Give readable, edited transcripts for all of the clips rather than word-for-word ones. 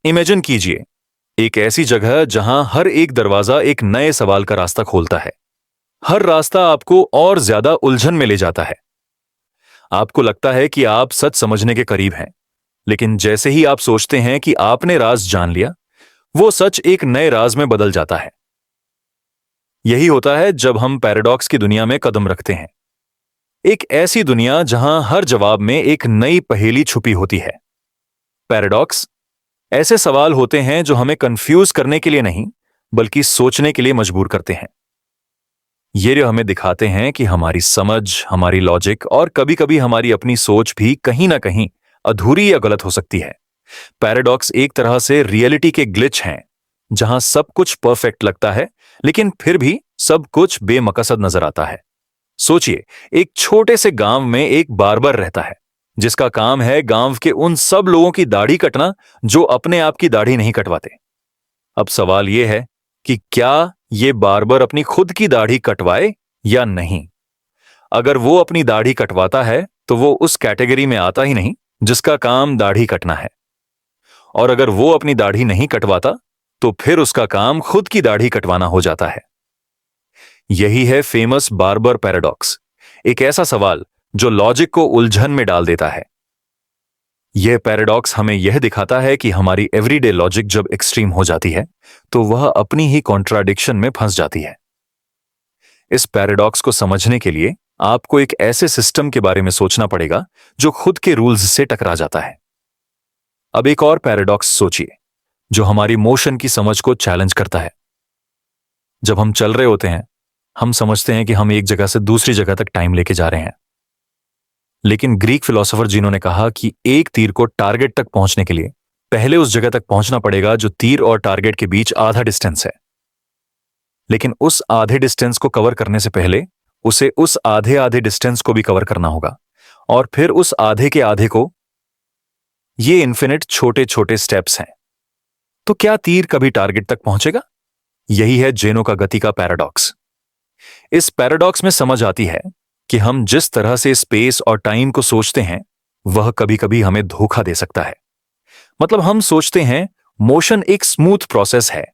Imagine कीजिए, एक ऐसी जगह जहां हर एक दरवाजा एक नए सवाल का रास्ता खोलता है। हर रास्ता आपको और ज्यादा उलझन में ले जाता है। आपको लगता है कि आप सच समझने के करीब हैं, लेकिन जैसे ही आप सोचते हैं कि आपने राज जान लिया, वो सच एक नए राज में बदल जाता है। यही होता है जब हम पैराडॉक्स की दुनिया में कदम रखते हैं। एक ऐसी दुनिया जहां हर जवाब में एक नई पहेली छुपी होती है। पैराडॉक्स ऐसे सवाल होते हैं जो हमें कंफ्यूज करने के लिए नहीं, बल्कि सोचने के लिए मजबूर करते हैं। ये जो हमें दिखाते हैं कि हमारी समझ, हमारी लॉजिक और कभी-कभी हमारी अपनी सोच भी कहीं ना कहीं अधूरी या गलत हो सकती है। पैराडॉक्स एक तरह से रियलिटी के ग्लिच हैं, जहां सब कुछ परफेक्ट लगता है, लेकिन फिर भी सब कुछ बेमकसद नजर आता है। सोचिए, एक छोटे से गांव में एक बार्बर रहता है, जिसका काम है गांव के उन सब लोगों की दाढ़ी कटना जो अपने आप की दाढ़ी नहीं कटवाते। अब सवाल यह है कि क्या ये बार्बर अपनी खुद की दाढ़ी कटवाए या नहीं। अगर वो अपनी दाढ़ी कटवाता है तो वो उस कैटेगरी में आता ही नहीं जिसका काम दाढ़ी कटना है। और अगर वो अपनी दाढ़ी नहीं कटवाता तो फिर उसका काम खुद की दाढ़ी कटवाना हो जाता है। यही है फेमस बार्बर पैराडॉक्स, एक ऐसा सवाल जो लॉजिक को उलझन में डाल देता है। यह पैराडॉक्स हमें यह दिखाता है कि हमारी एवरीडे लॉजिक जब एक्सट्रीम हो जाती है तो वह अपनी ही कॉन्ट्राडिक्शन में फंस जाती है। इस पैराडॉक्स को समझने के लिए आपको एक ऐसे सिस्टम के बारे में सोचना पड़ेगा जो खुद के रूल्स से टकरा जाता है। अब एक और पैराडॉक्स सोचिए जो हमारी मोशन की समझ को चैलेंज करता है। जब हम चल रहे होते हैं, हम समझते हैं कि हम एक जगह से दूसरी जगह तक टाइम लेके जा रहे हैं। लेकिन ग्रीक फिलोसोफर जिन्होंने कहा कि एक तीर को टारगेट तक पहुंचने के लिए पहले उस जगह तक पहुंचना पड़ेगा जो तीर और टारगेट के बीच आधा डिस्टेंस है। लेकिन उस आधे डिस्टेंस को कवर करने से पहले उसे उस आधे आधे डिस्टेंस को भी कवर करना होगा, और फिर उस आधे के आधे को। ये इन्फिनिट छोटे छोटे स्टेप्स हैं। तो क्या तीर कभी टारगेट तक पहुंचेगा? यही है जेनो का गति का पैराडॉक्स। इस पैराडॉक्स में समझ आती है कि हम जिस तरह से स्पेस और टाइम को सोचते हैं वह कभी कभी हमें धोखा दे सकता है। मतलब हम सोचते हैं मोशन एक स्मूथ प्रोसेस है,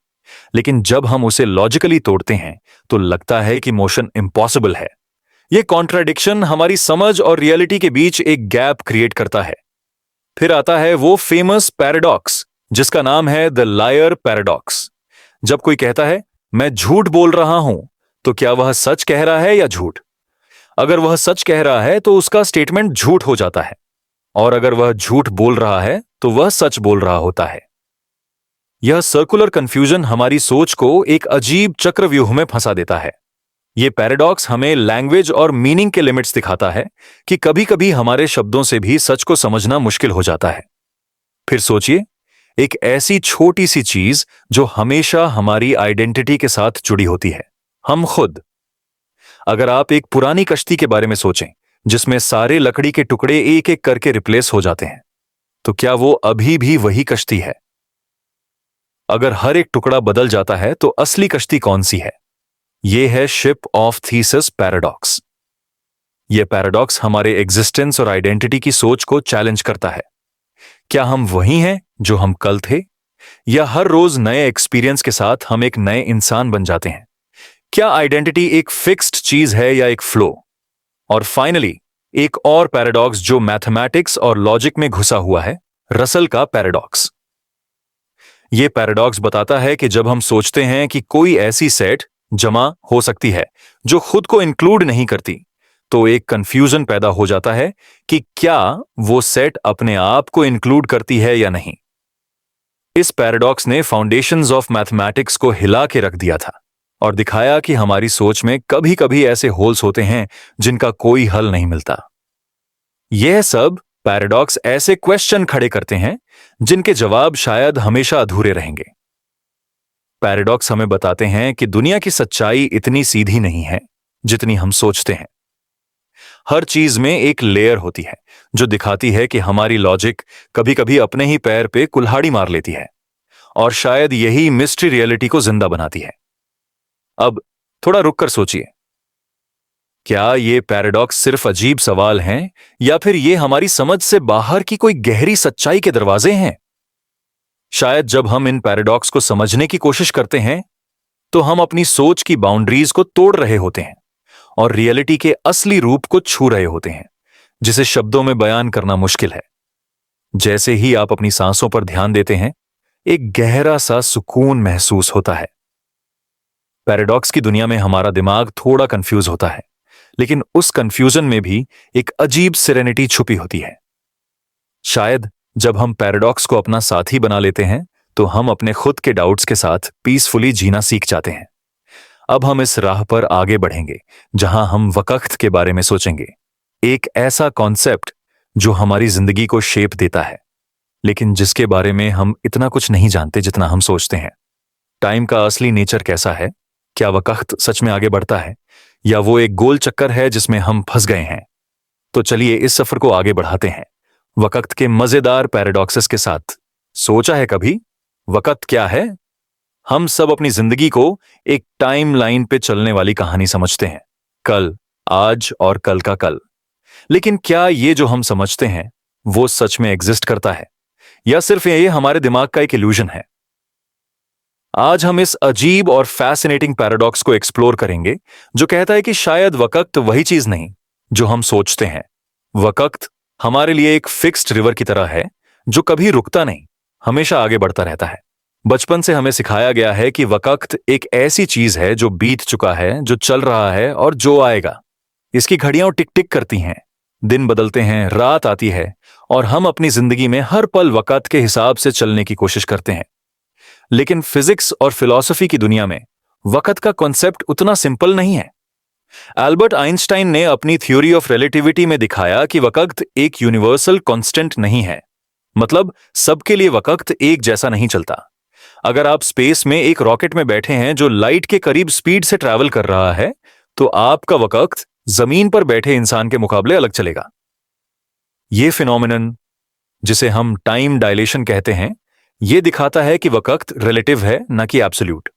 लेकिन जब हम उसे लॉजिकली तोड़ते हैं तो लगता है कि मोशन इम्पॉसिबल है। यह कॉन्ट्राडिक्शन हमारी समझ और रियलिटी के बीच एक गैप क्रिएट करता है। फिर आता है वो फेमस पैराडॉक्स जिसका नाम है द लायर पैराडॉक्स। जब कोई कहता है मैं झूठ बोल रहा हूं, तो क्या वह सच कह रहा है या झूठ? अगर वह सच कह रहा है तो उसका स्टेटमेंट झूठ हो जाता है, और अगर वह झूठ बोल रहा है तो वह सच बोल रहा होता है। यह सर्कुलर कंफ्यूजन हमारी सोच को एक अजीब चक्रव्यूह में फंसा देता है। यह पैराडॉक्स हमें लैंग्वेज और मीनिंग के लिमिट्स दिखाता है कि कभी कभी हमारे शब्दों से भी सच को समझना मुश्किल हो जाता है। फिर सोचिए, एक ऐसी छोटी सी चीज जो हमेशा हमारी आइडेंटिटी के साथ जुड़ी होती है, हम खुद। अगर आप एक पुरानी कश्ती के बारे में सोचें जिसमें सारे लकड़ी के टुकड़े एक एक करके रिप्लेस हो जाते हैं, तो क्या वो अभी भी वही कश्ती है? अगर हर एक टुकड़ा बदल जाता है तो असली कश्ती कौन सी है? यह है शिप ऑफ थीसिस पैराडॉक्स। यह पैराडॉक्स हमारे एग्जिस्टेंस और आइडेंटिटी की सोच को चैलेंज करता है। क्या हम वही हैं जो हम कल थे, या हर रोज नए एक्सपीरियंस के साथ हम एक नए इंसान बन जाते हैं? क्या आइडेंटिटी एक फिक्स्ड चीज है या एक फ्लो? और फाइनली एक और पैराडॉक्स जो मैथमेटिक्स और लॉजिक में घुसा हुआ है, रसल का पैराडॉक्स। यह पैराडॉक्स बताता है कि जब हम सोचते हैं कि कोई ऐसी सेट जमा हो सकती है जो खुद को इंक्लूड नहीं करती, तो एक कंफ्यूजन पैदा हो जाता है कि क्या वो सेट अपने आप को इंक्लूड करती है या नहीं। इस पैराडॉक्स ने फाउंडेशंस ऑफ मैथमेटिक्स को हिला के रख दिया था और दिखाया कि हमारी सोच में कभी कभी ऐसे होल्स होते हैं जिनका कोई हल नहीं मिलता। यह सब पैराडॉक्स ऐसे क्वेश्चन खड़े करते हैं जिनके जवाब शायद हमेशा अधूरे रहेंगे। पैराडॉक्स हमें बताते हैं कि दुनिया की सच्चाई इतनी सीधी नहीं है जितनी हम सोचते हैं। हर चीज में एक लेयर होती है जो दिखाती है कि हमारी लॉजिक कभी कभी अपने ही पैर पे कुल्हाड़ी मार लेती है, और शायद यही मिस्ट्री रियलिटी को जिंदा बनाती है। अब थोड़ा रुककर सोचिए, क्या ये पैराडॉक्स सिर्फ अजीब सवाल हैं या फिर ये हमारी समझ से बाहर की कोई गहरी सच्चाई के दरवाजे हैं? शायद जब हम इन पैराडॉक्स को समझने की कोशिश करते हैं तो हम अपनी सोच की बाउंड्रीज को तोड़ रहे होते हैं और रियलिटी के असली रूप को छू रहे होते हैं, जिसे शब्दों में बयान करना मुश्किल है। जैसे ही आप अपनी सांसों पर ध्यान देते हैं, एक गहरा सा सुकून महसूस होता है। पैराडॉक्स की दुनिया में हमारा दिमाग थोड़ा कंफ्यूज होता है, लेकिन उस कंफ्यूजन में भी एक अजीब सेरेनिटी छुपी होती है। शायद जब हम पैराडॉक्स को अपना साथी बना लेते हैं तो हम अपने खुद के डाउट्स के साथ पीसफुली जीना सीख जाते हैं। अब हम इस राह पर आगे बढ़ेंगे जहां हम वक्त के बारे में सोचेंगे, एक ऐसा कॉन्सेप्ट जो हमारी जिंदगी को शेप देता है, लेकिन जिसके बारे में हम इतना कुछ नहीं जानते जितना हम सोचते हैं। टाइम का असली नेचर कैसा है? क्या वक्त सच में आगे बढ़ता है या वो एक गोल चक्कर है जिसमें हम फंस गए हैं? तो चलिए इस सफर को आगे बढ़ाते हैं वक्त के मजेदार पैराडॉक्सेस के साथ। सोचा है कभी वक्त क्या है? हम सब अपनी जिंदगी को एक टाइम लाइन पे चलने वाली कहानी समझते हैं, कल, आज और कल का कल। लेकिन क्या ये जो हम समझते हैं वो सच में एग्जिस्ट करता है या सिर्फ ये हमारे दिमाग का एक इल्यूजन है? आज हम इस अजीब और फैसिनेटिंग पैराडॉक्स को एक्सप्लोर करेंगे जो कहता है कि शायद वक्त वही चीज नहीं जो हम सोचते हैं। वक्त हमारे लिए एक फिक्स्ड रिवर की तरह है जो कभी रुकता नहीं, हमेशा आगे बढ़ता रहता है। बचपन से हमें सिखाया गया है कि वक्त एक ऐसी चीज है जो बीत चुका है, जो चल रहा है और जो आएगा। इसकी घड़ियां टिक टिक करती हैं, दिन बदलते हैं, रात आती है और हम अपनी जिंदगी में हर पल वक्त के हिसाब से चलने की कोशिश करते हैं। लेकिन फिजिक्स और फिलॉसफी की दुनिया में वक्त का कॉन्सेप्ट उतना सिंपल नहीं है। एल्बर्ट आइंस्टाइन ने अपनी थ्योरी ऑफ रिलेटिविटी में दिखाया कि वक्त एक यूनिवर्सल कांस्टेंट नहीं है। मतलब सबके लिए वक्त एक जैसा नहीं चलता। अगर आप स्पेस में एक रॉकेट में बैठे हैं जो लाइट के करीब स्पीड से ट्रैवल कर रहा है, तो आपका वक्त जमीन पर बैठे इंसान के मुकाबले अलग चलेगा। यह फिनोमिनन, जिसे हम टाइम डायलेशन कहते हैं, यह दिखाता है कि वक्त रिलेटिव है, न कि एब्सोल्यूट।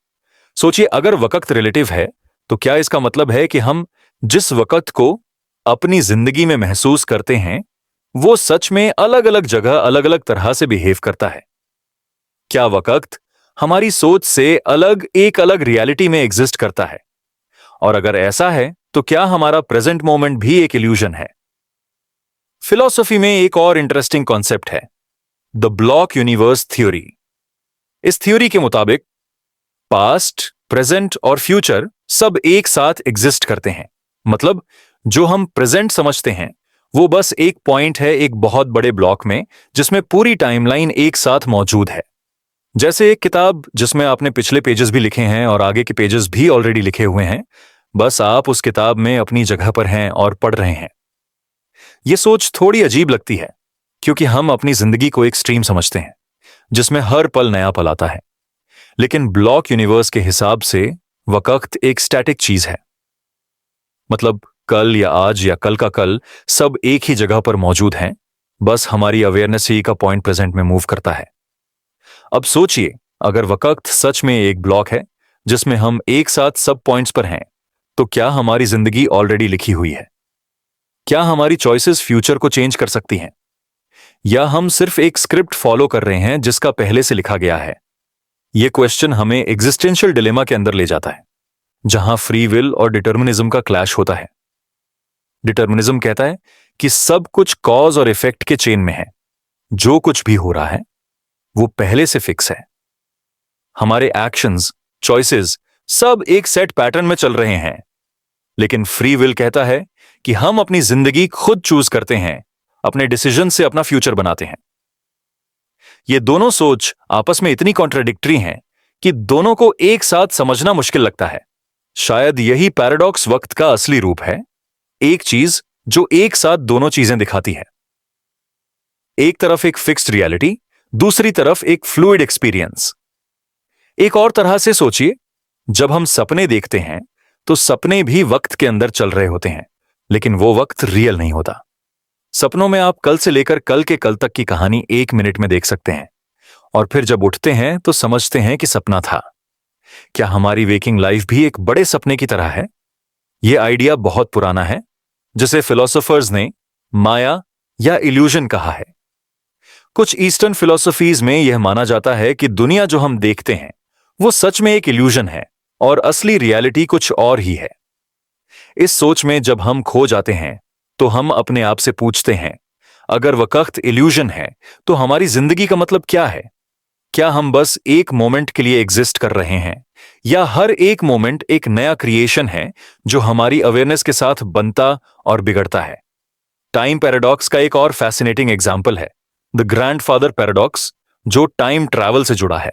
सोचिए, अगर वक्त रिलेटिव है तो क्या इसका मतलब है कि हम जिस वक्त को अपनी जिंदगी में महसूस करते हैं वो सच में अलग अलग जगह अलग अलग तरह से बिहेव करता है? क्या वक्त हमारी सोच से अलग एक अलग रियलिटी में एग्जिस्ट करता है? और अगर ऐसा है तो क्या हमारा प्रेजेंट मोमेंट भी एक इल्यूजन है? फिलॉसफी में एक और इंटरेस्टिंग कॉन्सेप्ट है, द ब्लॉक यूनिवर्स थ्योरी। इस थ्योरी के मुताबिक पास्ट, प्रेजेंट और फ्यूचर सब एक साथ एग्जिस्ट करते हैं। मतलब जो हम प्रेजेंट समझते हैं वो बस एक पॉइंट है एक बहुत बड़े ब्लॉक में जिसमें पूरी टाइमलाइन एक साथ मौजूद है। जैसे एक किताब जिसमें आपने पिछले पेजेस भी लिखे हैं और आगे के पेजेस भी ऑलरेडी लिखे हुए हैं, बस आप उस किताब में अपनी जगह पर हैं और पढ़ रहे हैं। यह सोच थोड़ी अजीब लगती है क्योंकि हम अपनी जिंदगी को एक स्ट्रीम समझते हैं जिसमें हर पल नया पल आता है। लेकिन ब्लॉक यूनिवर्स के हिसाब से वक्त एक स्टैटिक चीज है। मतलब कल या आज या कल का कल सब एक ही जगह पर मौजूद हैं, बस हमारी अवेयरनेस ही का पॉइंट प्रेजेंट में मूव करता है। अब सोचिए, अगर वक्त सच में एक ब्लॉक है जिसमें हम एक साथ सब पॉइंट्स पर हैं, तो क्या हमारी जिंदगी ऑलरेडी लिखी हुई है? क्या हमारी चॉइसेस फ्यूचर को चेंज कर सकती हैं? या हम सिर्फ एक स्क्रिप्ट फॉलो कर रहे हैं जिसका पहले से लिखा गया है? यह क्वेश्चन हमें एग्जिस्टेंशियल डिलेमा के अंदर ले जाता है, जहां फ्री विल और डिटर्मिनिज्म का क्लैश होता है। डिटर्मिनिज्म कहता है कि सब कुछ कॉज और इफेक्ट के चेन में है, जो कुछ भी हो रहा है वो पहले से फिक्स है। हमारे एक्शंस, चॉइसेस सब एक सेट पैटर्न में चल रहे हैं। लेकिन फ्री विल कहता है कि हम अपनी जिंदगी खुद चूज करते हैं, अपने डिसीजन से अपना फ्यूचर बनाते हैं। ये दोनों सोच आपस में इतनी कॉन्ट्राडिक्टरी हैं कि दोनों को एक साथ समझना मुश्किल लगता है। शायद यही पैराडॉक्स वक्त का असली रूप है, एक चीज जो एक साथ दोनों चीजें दिखाती है। एक तरफ एक फिक्स्ड रियलिटी, दूसरी तरफ एक फ्लूइड एक्सपीरियंस। एक और तरह से सोचिए, जब हम सपने देखते हैं तो सपने भी वक्त के अंदर चल रहे होते हैं, लेकिन वो वक्त रियल नहीं होता। सपनों में आप कल से लेकर कल के कल तक की कहानी 1 मिनट में देख सकते हैं और फिर जब उठते हैं तो समझते हैं कि सपना था। क्या हमारी वेकिंग लाइफ भी एक बड़े सपने की तरह है? यह आइडिया बहुत पुराना है, जिसे फिलोसोफर्स ने माया या इल्यूजन कहा है। कुछ ईस्टर्न फिलॉसफीज में यह माना जाता है कि दुनिया जो हम देखते हैं वो सच में एक इल्यूजन है और असली रियलिटी कुछ और ही है। इस सोच में जब हम खो जाते हैं तो हम अपने आप से पूछते हैं, अगर वक्त इल्यूजन है तो हमारी जिंदगी का मतलब क्या है? क्या हम बस एक मोमेंट के लिए एग्जिस्ट कर रहे हैं, या हर एक मोमेंट एक नया क्रिएशन है जो हमारी अवेयरनेस के साथ बनता और बिगड़ता है? टाइम पैराडॉक्स का एक और फैसिनेटिंग एग्जाम्पल है द ग्रैंडफादर पैराडॉक्स, जो टाइम ट्रैवल से जुड़ा है।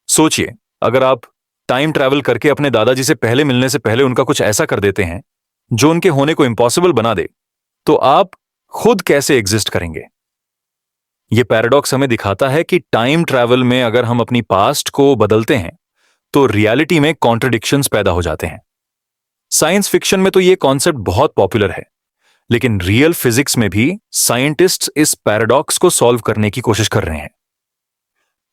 सोचिए, अगर आप टाइम ट्रैवल करके अपने दादाजी से पहले मिलने से पहले उनका कुछ ऐसा कर देते हैं जो उनके होने को इम्पॉसिबल बना दे, तो आप खुद कैसे एग्जिस्ट करेंगे? यह पैराडॉक्स हमें दिखाता है कि टाइम ट्रैवल में अगर हम अपनी पास्ट को बदलते हैं तो रियलिटी में कॉन्ट्रडिक्शंस पैदा हो जाते हैं। साइंस फिक्शन में तो यह कॉन्सेप्ट बहुत पॉपुलर है, लेकिन रियल फिजिक्स में भी साइंटिस्ट्स इस पैराडॉक्स को सॉल्व करने की कोशिश कर रहे हैं।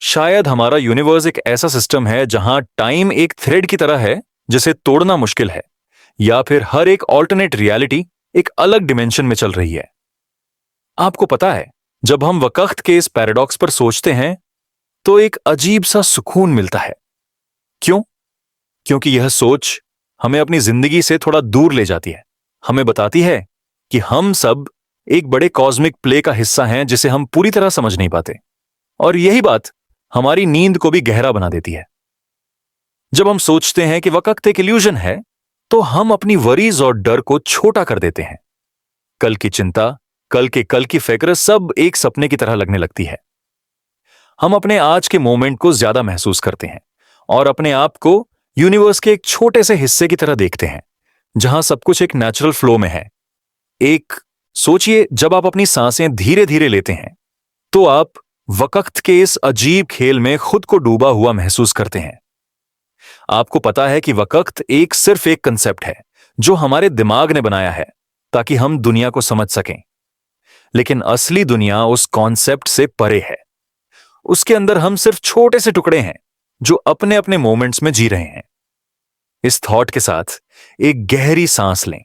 शायद हमारा यूनिवर्स एक ऐसा सिस्टम है जहां टाइम एक थ्रेड की तरह है जिसे तोड़ना मुश्किल है, या फिर हर एक ऑल्टरनेट रियलिटी एक अलग डिमेंशन में चल रही है। आपको पता है, जब हम वक्त के इस पैराडॉक्स पर सोचते हैं तो एक अजीब सा सुकून मिलता है। क्यों? क्योंकि यह सोच हमें अपनी जिंदगी से थोड़ा दूर ले जाती है। हमें बताती है कि हम सब एक बड़े कॉस्मिक प्ले का हिस्सा हैं जिसे हम पूरी तरह समझ नहीं पाते, और यही बात हमारी नींद को भी गहरा बना देती है। जब हम सोचते हैं कि वक्त एक इल्यूजन है तो हम अपनी वरीज और डर को छोटा कर देते हैं। कल की चिंता, कल की फिक्र सब एक सपने की तरह लगने लगती है। हम अपने आज के मोमेंट को ज्यादा महसूस करते हैं और अपने आप को यूनिवर्स के एक छोटे से हिस्से की तरह देखते हैं जहां सब कुछ एक नेचुरल फ्लो में है। सोचिए, जब आप अपनी सांसें धीरे धीरे लेते हैं तो आप वक्त के इस अजीब खेल में खुद को डूबा हुआ महसूस करते हैं। आपको पता है कि वक्त सिर्फ एक कंसेप्ट है जो हमारे दिमाग ने बनाया है ताकि हम दुनिया को समझ सकें, लेकिन असली दुनिया उस कॉन्सेप्ट से परे है। उसके अंदर हम सिर्फ छोटे से टुकड़े हैं जो अपने अपने मोमेंट्स में जी रहे हैं। इस थॉट के साथ एक गहरी सांस लें,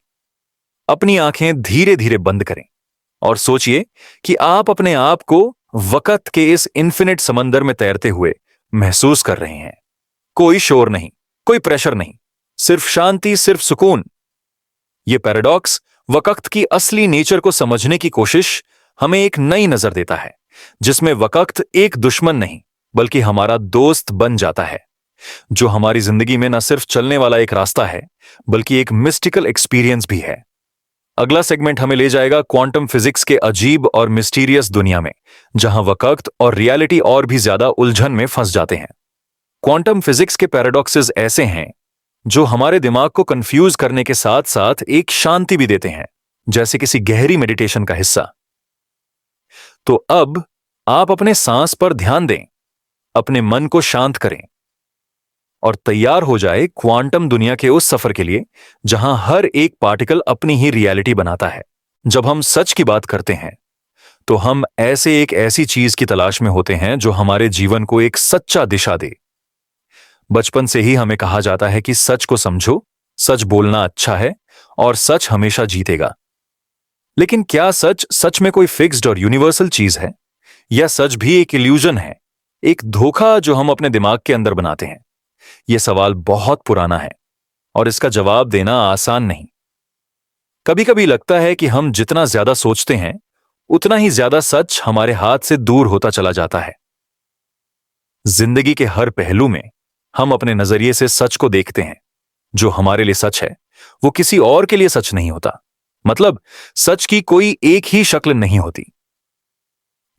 अपनी आंखें धीरे धीरे बंद करें और सोचिए कि आप अपने आप को वक्त के इस इन्फिनिट समंदर में तैरते हुए महसूस कर रहे हैं। कोई शोर नहीं, कोई प्रेशर नहीं, सिर्फ शांति, सिर्फ सुकून। यह पैराडॉक्स वक्त की असली नेचर को समझने की कोशिश हमें एक नई नजर देता है, जिसमें वक्त एक दुश्मन नहीं बल्कि हमारा दोस्त बन जाता है, जो हमारी जिंदगी में न सिर्फ चलने वाला एक रास्ता है बल्कि एक मिस्टिकल एक्सपीरियंस भी है। अगला सेगमेंट हमें ले जाएगा क्वांटम फिजिक्स के अजीब और मिस्टीरियस दुनिया में, जहां वक्त और रियलिटी और भी ज्यादा उलझन में फंस जाते हैं। क्वांटम फिजिक्स के पैराडॉक्सेस ऐसे हैं जो हमारे दिमाग को कंफ्यूज करने के साथ साथ एक शांति भी देते हैं, जैसे किसी गहरी मेडिटेशन का हिस्सा। तो अब आप अपने सांस पर ध्यान दें, अपने मन को शांत करें और तैयार हो जाए क्वांटम दुनिया के उस सफर के लिए जहां हर एक पार्टिकल अपनी ही रियलिटी बनाता है। जब हम सच की बात करते हैं तो हम ऐसी चीज की तलाश में होते हैं जो हमारे जीवन को एक सच्चा दिशा दे। बचपन से ही हमें कहा जाता है कि सच को समझो, सच बोलना अच्छा है और सच हमेशा जीतेगा। लेकिन क्या सच सच में कोई फिक्स्ड और यूनिवर्सल चीज है, या सच भी एक इल्यूजन है, एक धोखा जो हम अपने दिमाग के अंदर बनाते हैं? यह सवाल बहुत पुराना है और इसका जवाब देना आसान नहीं। कभी कभी लगता है कि हम जितना ज्यादा सोचते हैं उतना ही ज्यादा सच हमारे हाथ से दूर होता चला जाता है। जिंदगी के हर पहलू में हम अपने नजरिए से सच को देखते हैं। जो हमारे लिए सच है वो किसी और के लिए सच नहीं होता। मतलब सच की कोई एक ही शक्ल नहीं होती।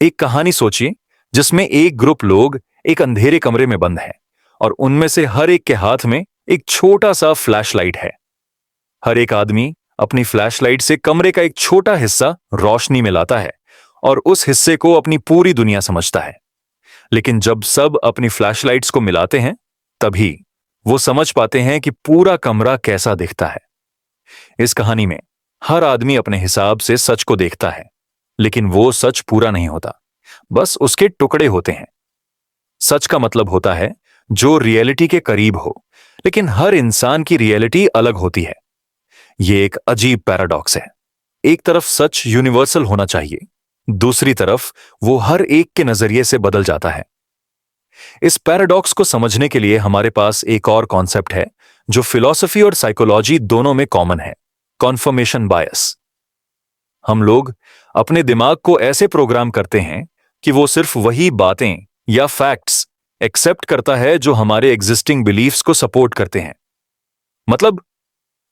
एक कहानी सोचिए जिसमें एक ग्रुप लोग एक अंधेरे कमरे में बंद है और उनमें से हर एक के हाथ में एक छोटा सा फ्लैशलाइट है। हर एक आदमी अपनी फ्लैशलाइट से कमरे का एक छोटा हिस्सा रोशनी में लाता है और उस हिस्से को अपनी पूरी दुनिया समझता है। लेकिन जब सब अपनी फ्लैशलाइट्स को मिलाते हैं तभी वो समझ पाते हैं कि पूरा कमरा कैसा दिखता है। इस कहानी में हर आदमी अपने हिसाब से सच को देखता है, लेकिन वो सच पूरा नहीं होता, बस उसके टुकड़े होते हैं। सच का मतलब होता है जो रियलिटी के करीब हो, लेकिन हर इंसान की रियलिटी अलग होती है। ये एक अजीब पैराडॉक्स है। एक तरफ सच यूनिवर्सल होना चाहिए, दूसरी तरफ वो हर एक के नजरिए से बदल जाता है। इस पैराडॉक्स को समझने के लिए हमारे पास एक और कॉन्सेप्ट है जो फिलॉसफी और साइकोलॉजी दोनों में कॉमन है, कॉन्फर्मेशन बायस। हम लोग अपने दिमाग को ऐसे प्रोग्राम करते हैं कि वो सिर्फ वही बातें या फैक्ट्स एक्सेप्ट करता है जो हमारे एग्जिस्टिंग बिलीफ्स को सपोर्ट करते हैं। मतलब,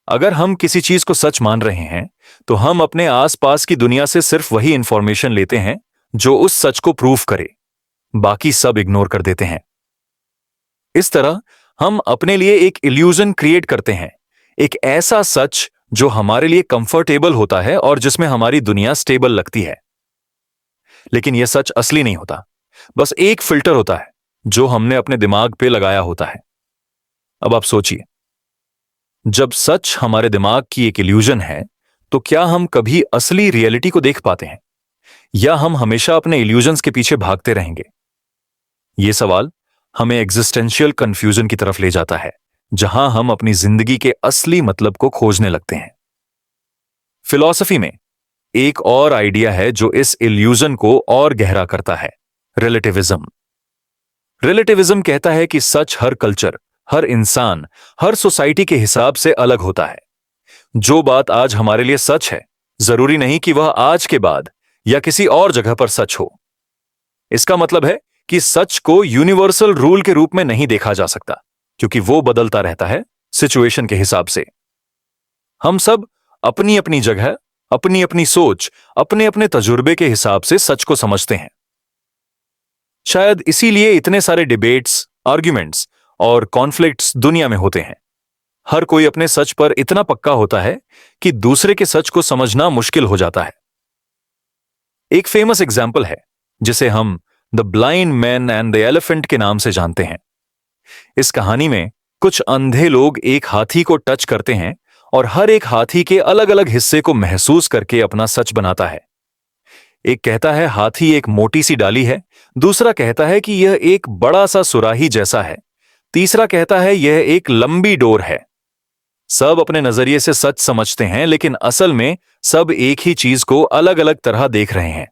अगर हम किसी चीज को सच मान रहे हैं तो हम अपने आसपास की दुनिया से सिर्फ वही इंफॉर्मेशन लेते हैं जो उस सच को प्रूव करे, बाकी सब इग्नोर कर देते हैं। इस तरह हम अपने लिए एक इल्यूजन क्रिएट करते हैं, एक ऐसा सच जो हमारे लिए कंफर्टेबल होता है और जिसमें हमारी दुनिया स्टेबल लगती है। लेकिन यह सच असली नहीं होता, बस एक फिल्टर होता है जो हमने अपने दिमाग पे लगाया होता है। अब आप सोचिए, जब सच हमारे दिमाग की एक इल्यूजन है तो क्या हम कभी असली रियलिटी को देख पाते हैं, या हम हमेशा अपने इल्यूजन्स के पीछे भागते रहेंगे? यह सवाल हमें एग्जिस्टेंशियल कंफ्यूजन की तरफ ले जाता है, जहां हम अपनी जिंदगी के असली मतलब को खोजने लगते हैं। फिलॉसफी में एक और आइडिया है जो इस इल्यूजन को और गहरा करता है, रिलेटिविज्म। रिलेटिविज्म कहता है कि सच हर कल्चर, हर इंसान, हर सोसाइटी के हिसाब से अलग होता है। जो बात आज हमारे लिए सच है, जरूरी नहीं कि वह आज के बाद या किसी और जगह पर सच हो। इसका मतलब है कि सच को यूनिवर्सल रूल के रूप में नहीं देखा जा सकता, क्योंकि वो बदलता रहता है सिचुएशन के हिसाब से। हम सब अपनी अपनी जगह, अपनी अपनी सोच, अपने अपने तजुर्बे के हिसाब से सच को समझते हैं। शायद इसीलिए इतने सारे डिबेट्स, आर्ग्यूमेंट्स और कॉन्फ्लिक्ट्स दुनिया में होते हैं। हर कोई अपने सच पर इतना पक्का होता है कि दूसरे के सच को समझना मुश्किल हो जाता है। एक फेमस एग्जाम्पल है जिसे हम the blind man and the elephant के नाम से जानते हैं। इस कहानी में कुछ अंधे लोग एक हाथी को टच करते हैं और हर एक हाथी के अलग अलग हिस्से को महसूस करके अपना सच बनाता है। एक कहता है हाथी एक मोटी सी डाली है, दूसरा कहता है कि यह एक बड़ा सा सुराही जैसा है, तीसरा कहता है यह एक लंबी डोर है। सब अपने नजरिए से सच समझते हैं, लेकिन असल में सब एक ही चीज को अलग अलग तरह देख रहे हैं।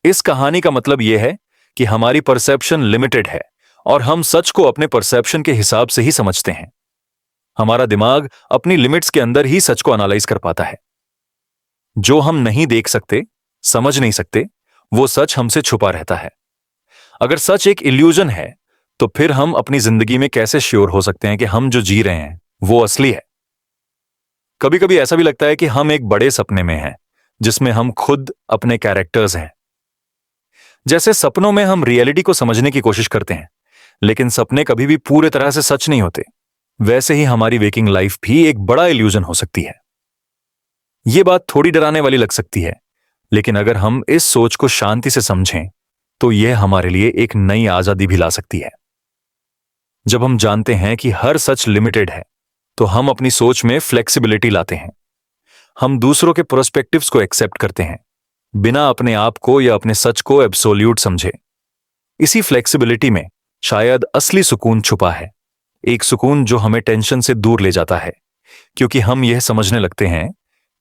इस कहानी का मतलब यह है कि हमारी परसेप्शन लिमिटेड है और हम सच को अपने परसेप्शन के हिसाब से ही समझते हैं। हमारा दिमाग अपनी लिमिट्स के अंदर ही सच को एनालाइज कर पाता है। जो हम नहीं देख सकते, समझ नहीं सकते, वो सच हमसे छुपा रहता है। अगर सच एक इल्यूजन है तो फिर हम अपनी जिंदगी में कैसे श्योर हो सकते हैं कि हम जो जी रहे हैं वो असली है? कभी कभी ऐसा भी लगता है कि हम एक बड़े सपने में हैं जिसमें हम खुद अपने कैरेक्टर्स हैं। जैसे सपनों में हम रियलिटी को समझने की कोशिश करते हैं, लेकिन सपने कभी भी पूरे तरह से सच नहीं होते, वैसे ही हमारी वेकिंग लाइफ भी एक बड़ा इल्यूजन हो सकती है। यह बात थोड़ी डराने वाली लग सकती है, लेकिन अगर हम इस सोच को शांति से समझें तो यह हमारे लिए एक नई आजादी भी ला सकती है। जब हम जानते हैं कि हर सच लिमिटेड है तो हम अपनी सोच में फ्लेक्सिबिलिटी लाते हैं। हम दूसरों के पर्सपेक्टिव्स को एक्सेप्ट करते हैं, बिना अपने आप को या अपने सच को एब्सोल्यूट समझे। इसी फ्लेक्सिबिलिटी में शायद असली सुकून छुपा है, एक सुकून जो हमें टेंशन से दूर ले जाता है, क्योंकि हम यह समझने लगते हैं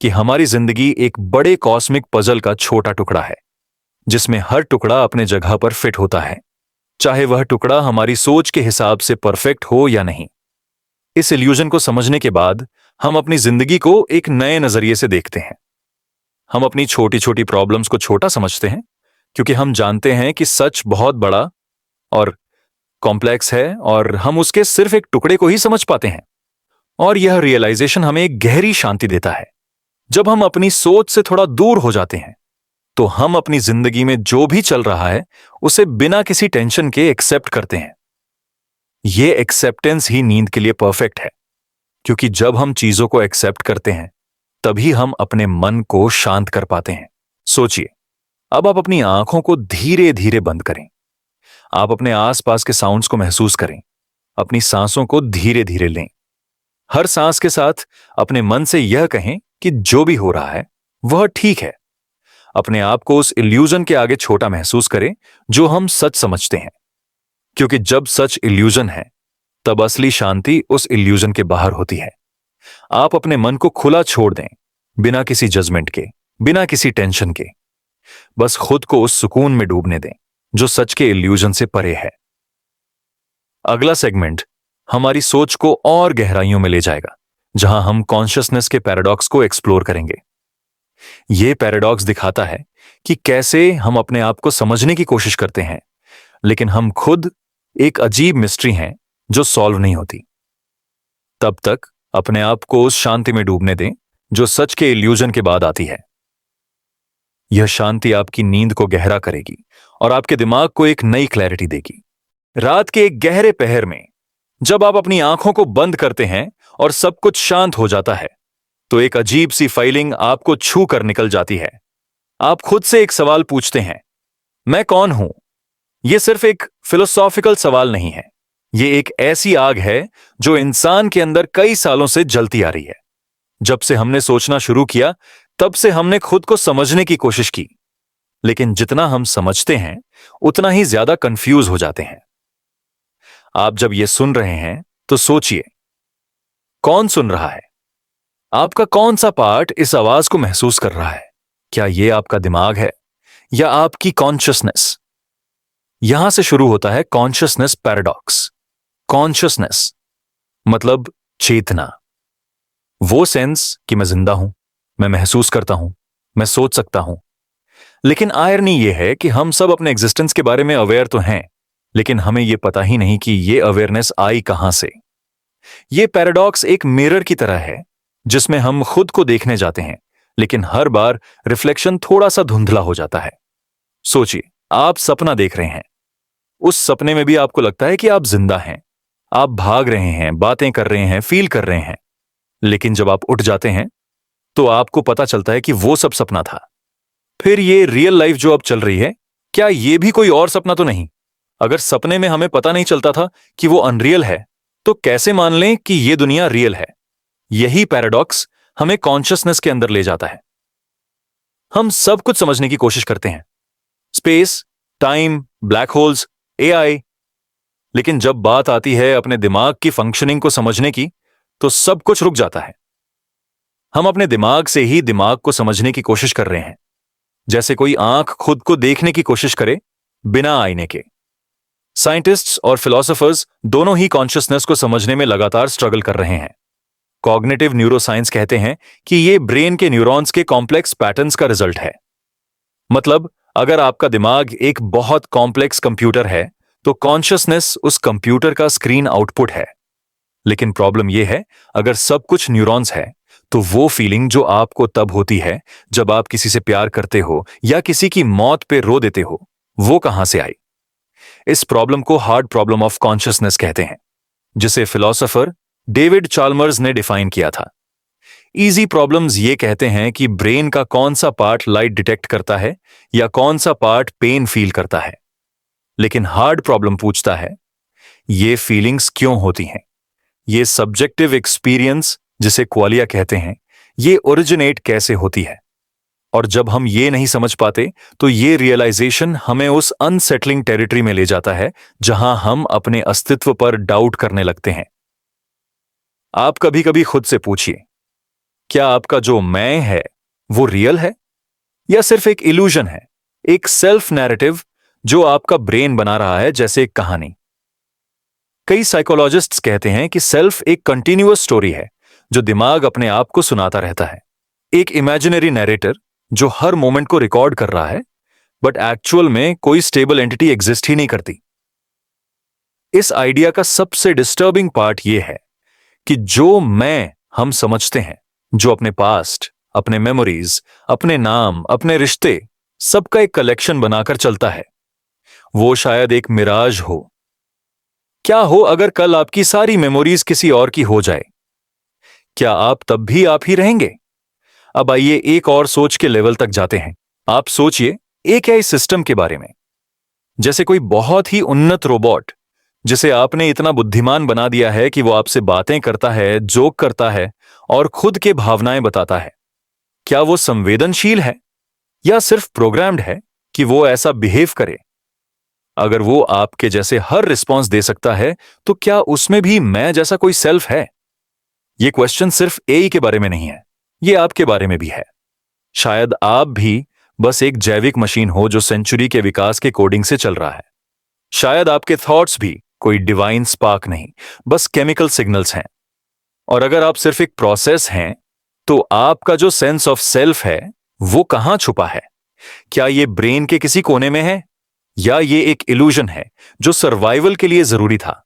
कि हमारी जिंदगी एक बड़े कॉस्मिक पजल का छोटा टुकड़ा है, जिसमें हर टुकड़ा अपने जगह पर फिट होता है, चाहे वह टुकड़ा हमारी सोच के हिसाब से परफेक्ट हो या नहीं। इस इल्यूजन को समझने के बाद हम अपनी जिंदगी को एक नए नजरिए से देखते हैं। हम अपनी छोटी छोटी प्रॉब्लम्स को छोटा समझते हैं, क्योंकि हम जानते हैं कि सच बहुत बड़ा और कॉम्प्लेक्स है और हम उसके सिर्फ एक टुकड़े को ही समझ पाते हैं। और यह रियलाइजेशन हमें एक गहरी शांति देता है। जब हम अपनी सोच से थोड़ा दूर हो जाते हैं तो हम अपनी जिंदगी में जो भी चल रहा है उसे बिना किसी टेंशन के एक्सेप्ट करते हैं। यह एक्सेप्टेंस ही नींद के लिए परफेक्ट है, क्योंकि जब हम चीजों को एक्सेप्ट करते हैं तभी हम अपने मन को शांत कर पाते हैं। सोचिए, अब आप अपनी आंखों को धीरे धीरे बंद करें। आप अपने आसपास के साउंड्स को महसूस करें, अपनी सांसों को धीरे धीरे लें। हर सांस के साथ अपने मन से यह कहें कि जो भी हो रहा है वह ठीक है। अपने आप को उस इल्यूजन के आगे छोटा महसूस करें जो हम सच समझते हैं, क्योंकि जब सच इल्यूजन है तब असली शांति उस इल्यूजन के बाहर होती है। आप अपने मन को खुला छोड़ दें, बिना किसी जजमेंट के, बिना किसी टेंशन के। बस खुद को उस सुकून में डूबने दें जो सच के इल्यूजन से परे है। अगला सेगमेंट हमारी सोच को और गहराइयों में ले जाएगा, जहां हम कॉन्शियसनेस के पैराडॉक्स को एक्सप्लोर करेंगे। यह पैराडॉक्स दिखाता है कि कैसे हम अपने आप को समझने की कोशिश करते हैं, लेकिन हम खुद एक अजीब मिस्ट्री हैं जो सॉल्व नहीं होती। तब तक अपने आप को उस शांति में डूबने दें जो सच के इल्यूजन के बाद आती है। यह शांति आपकी नींद को गहरा करेगी और आपके दिमाग को एक नई क्लैरिटी देगी। रात के एक गहरे पहर में जब आप अपनी आंखों को बंद करते हैं और सब कुछ शांत हो जाता है, तो एक अजीब सी फीलिंग आपको छू कर निकल जाती है। आप खुद से एक सवाल पूछते हैं, मैं कौन हूं? यह सिर्फ एक फिलोसॉफिकल सवाल नहीं है, यह एक ऐसी आग है जो इंसान के अंदर कई सालों से जलती आ रही है। जब से हमने सोचना शुरू किया, तब से हमने खुद को समझने की कोशिश की, लेकिन जितना हम समझते हैं उतना ही ज्यादा कंफ्यूज हो जाते हैं। आप जब यह सुन रहे हैं तो सोचिए, कौन सुन रहा है? आपका कौन सा पार्ट इस आवाज को महसूस कर रहा है? क्या यह आपका दिमाग है या आपकी कॉन्शियसनेस? यहां से शुरू होता है कॉन्शियसनेस पैराडॉक्स। कॉन्शियसनेस मतलब चेतना, वो सेंस कि मैं जिंदा हूं, मैं महसूस करता हूं, मैं सोच सकता हूं। लेकिन आयरनी यह है कि हम सब अपने एग्जिस्टेंस के बारे में अवेयर तो हैं, लेकिन हमें यह पता ही नहीं कि यह अवेयरनेस आई कहां से। यह पैराडॉक्स एक मिरर की तरह है जिसमें हम खुद को देखने जाते हैं, लेकिन हर बार रिफ्लेक्शन थोड़ा सा धुंधला हो जाता है। सोचिए, आप सपना देख रहे हैं। उस सपने में भी आपको लगता है कि आप जिंदा हैं, आप भाग रहे हैं, बातें कर रहे हैं, फील कर रहे हैं। लेकिन जब आप उठ जाते हैं तो आपको पता चलता है कि वो सब सपना था। फिर ये रियल लाइफ जो अब चल रही है, क्या ये भी कोई और सपना तो नहीं? अगर सपने में हमें पता नहीं चलता था कि वो अनरियल है, तो कैसे मान लें कि ये दुनिया रियल है? यही पैराडॉक्स हमें कॉन्शियसनेस के अंदर ले जाता है। हम सब कुछ समझने की कोशिश करते हैं, space, time, black holes, AI, लेकिन जब बात आती है अपने दिमाग की फंक्शनिंग को समझने की, तो सब कुछ रुक जाता है। हम अपने दिमाग से ही दिमाग को समझने की कोशिश कर रहे हैं, जैसे कोई आंख खुद को देखने की कोशिश करे बिना आईने के। साइंटिस्ट्स और फिलोसोफर्स दोनों ही कॉन्शियसनेस को समझने में लगातार स्ट्रगल कर रहे हैं। कॉग्निटिव न्यूरोसाइंस कहते हैं कि यह ब्रेन के न्यूरॉन्स के कॉम्प्लेक्स पैटर्न्स का रिजल्ट है। मतलब, अगर आपका दिमाग एक बहुत कॉम्प्लेक्स कंप्यूटर है, तो कॉन्शियसनेस उस कंप्यूटर का स्क्रीन आउटपुट है। लेकिन प्रॉब्लम यह है, अगर सब कुछ न्यूरॉन्स है, तो वो फीलिंग जो आपको तब होती है जब आप किसी से प्यार करते हो या किसी की मौत पे रो देते हो, वो कहां से आई? इस प्रॉब्लम को हार्ड प्रॉब्लम ऑफ कॉन्शियसनेस कहते हैं, जिसे फिलोसोफर डेविड चाल्मर्स ने डिफाइन किया था। इजी प्रॉब्लम्स ये कहते हैं कि ब्रेन का कौन सा पार्ट लाइट डिटेक्ट करता है या कौन सा पार्ट पेन फील करता है। लेकिन हार्ड प्रॉब्लम पूछता है, ये फीलिंग्स क्यों होती हैं? ये सब्जेक्टिव एक्सपीरियंस, जिसे क्वालिया कहते हैं, ये ओरिजिनेट कैसे होती है? और जब हम ये नहीं समझ पाते, तो ये रियलाइजेशन हमें उस अनसेटलिंग टेरिटरी में ले जाता है जहां हम अपने अस्तित्व पर डाउट करने लगते हैं। आप कभी कभी खुद से पूछिए, क्या आपका जो मैं है वो रियल है या सिर्फ एक इल्यूजन है, एक सेल्फ नैरेटिव जो आपका ब्रेन बना रहा है, जैसे एक कहानी। कई साइकोलॉजिस्ट्स कहते हैं कि सेल्फ एक कंटिन्यूअस स्टोरी है जो दिमाग अपने आप को सुनाता रहता है, एक इमेजिनरी नैरेटर जो हर मोमेंट को रिकॉर्ड कर रहा है, बट एक्चुअल में कोई स्टेबल एंटिटी एग्जिस्ट ही नहीं करती। इस आइडिया का सबसे डिस्टर्बिंग पार्ट यह है कि जो मैं हम समझते हैं, जो अपने पास्ट, अपने मेमोरीज, अपने नाम, अपने रिश्ते, सबका एक कलेक्शन बनाकर चलता है, वो शायद एक मिराज हो। क्या हो अगर कल आपकी सारी मेमोरीज किसी और की हो जाए? क्या आप तब भी आप ही रहेंगे? अब आइए एक और सोच के लेवल तक जाते हैं। आप सोचिए एक एआई सिस्टम के बारे में, जैसे कोई बहुत ही उन्नत रोबोट जिसे आपने इतना बुद्धिमान बना दिया है कि वो आपसे बातें करता है, जोक करता है और खुद के भावनाएं बताता है। क्या वो संवेदनशील है या सिर्फ प्रोग्राम्ड है कि वो ऐसा बिहेव करे? अगर वो आपके जैसे हर रिस्पॉन्स दे सकता है, तो क्या उसमें भी मैं जैसा कोई सेल्फ है? ये क्वेश्चन सिर्फ एआई के बारे में नहीं है, ये आपके बारे में भी है। शायद आप भी बस एक जैविक मशीन हो जो सेंचुरी के विकास के कोडिंग से चल रहा है। शायद आपके थॉट्स भी कोई डिवाइन स्पार्क नहीं, बस केमिकल सिग्नल्स हैं। और अगर आप सिर्फ एक प्रोसेस हैं, तो आपका जो सेंस ऑफ सेल्फ है वो कहां छुपा है? क्या ये ब्रेन के किसी कोने में है, या ये एक इल्यूजन है जो सर्वाइवल के लिए जरूरी था?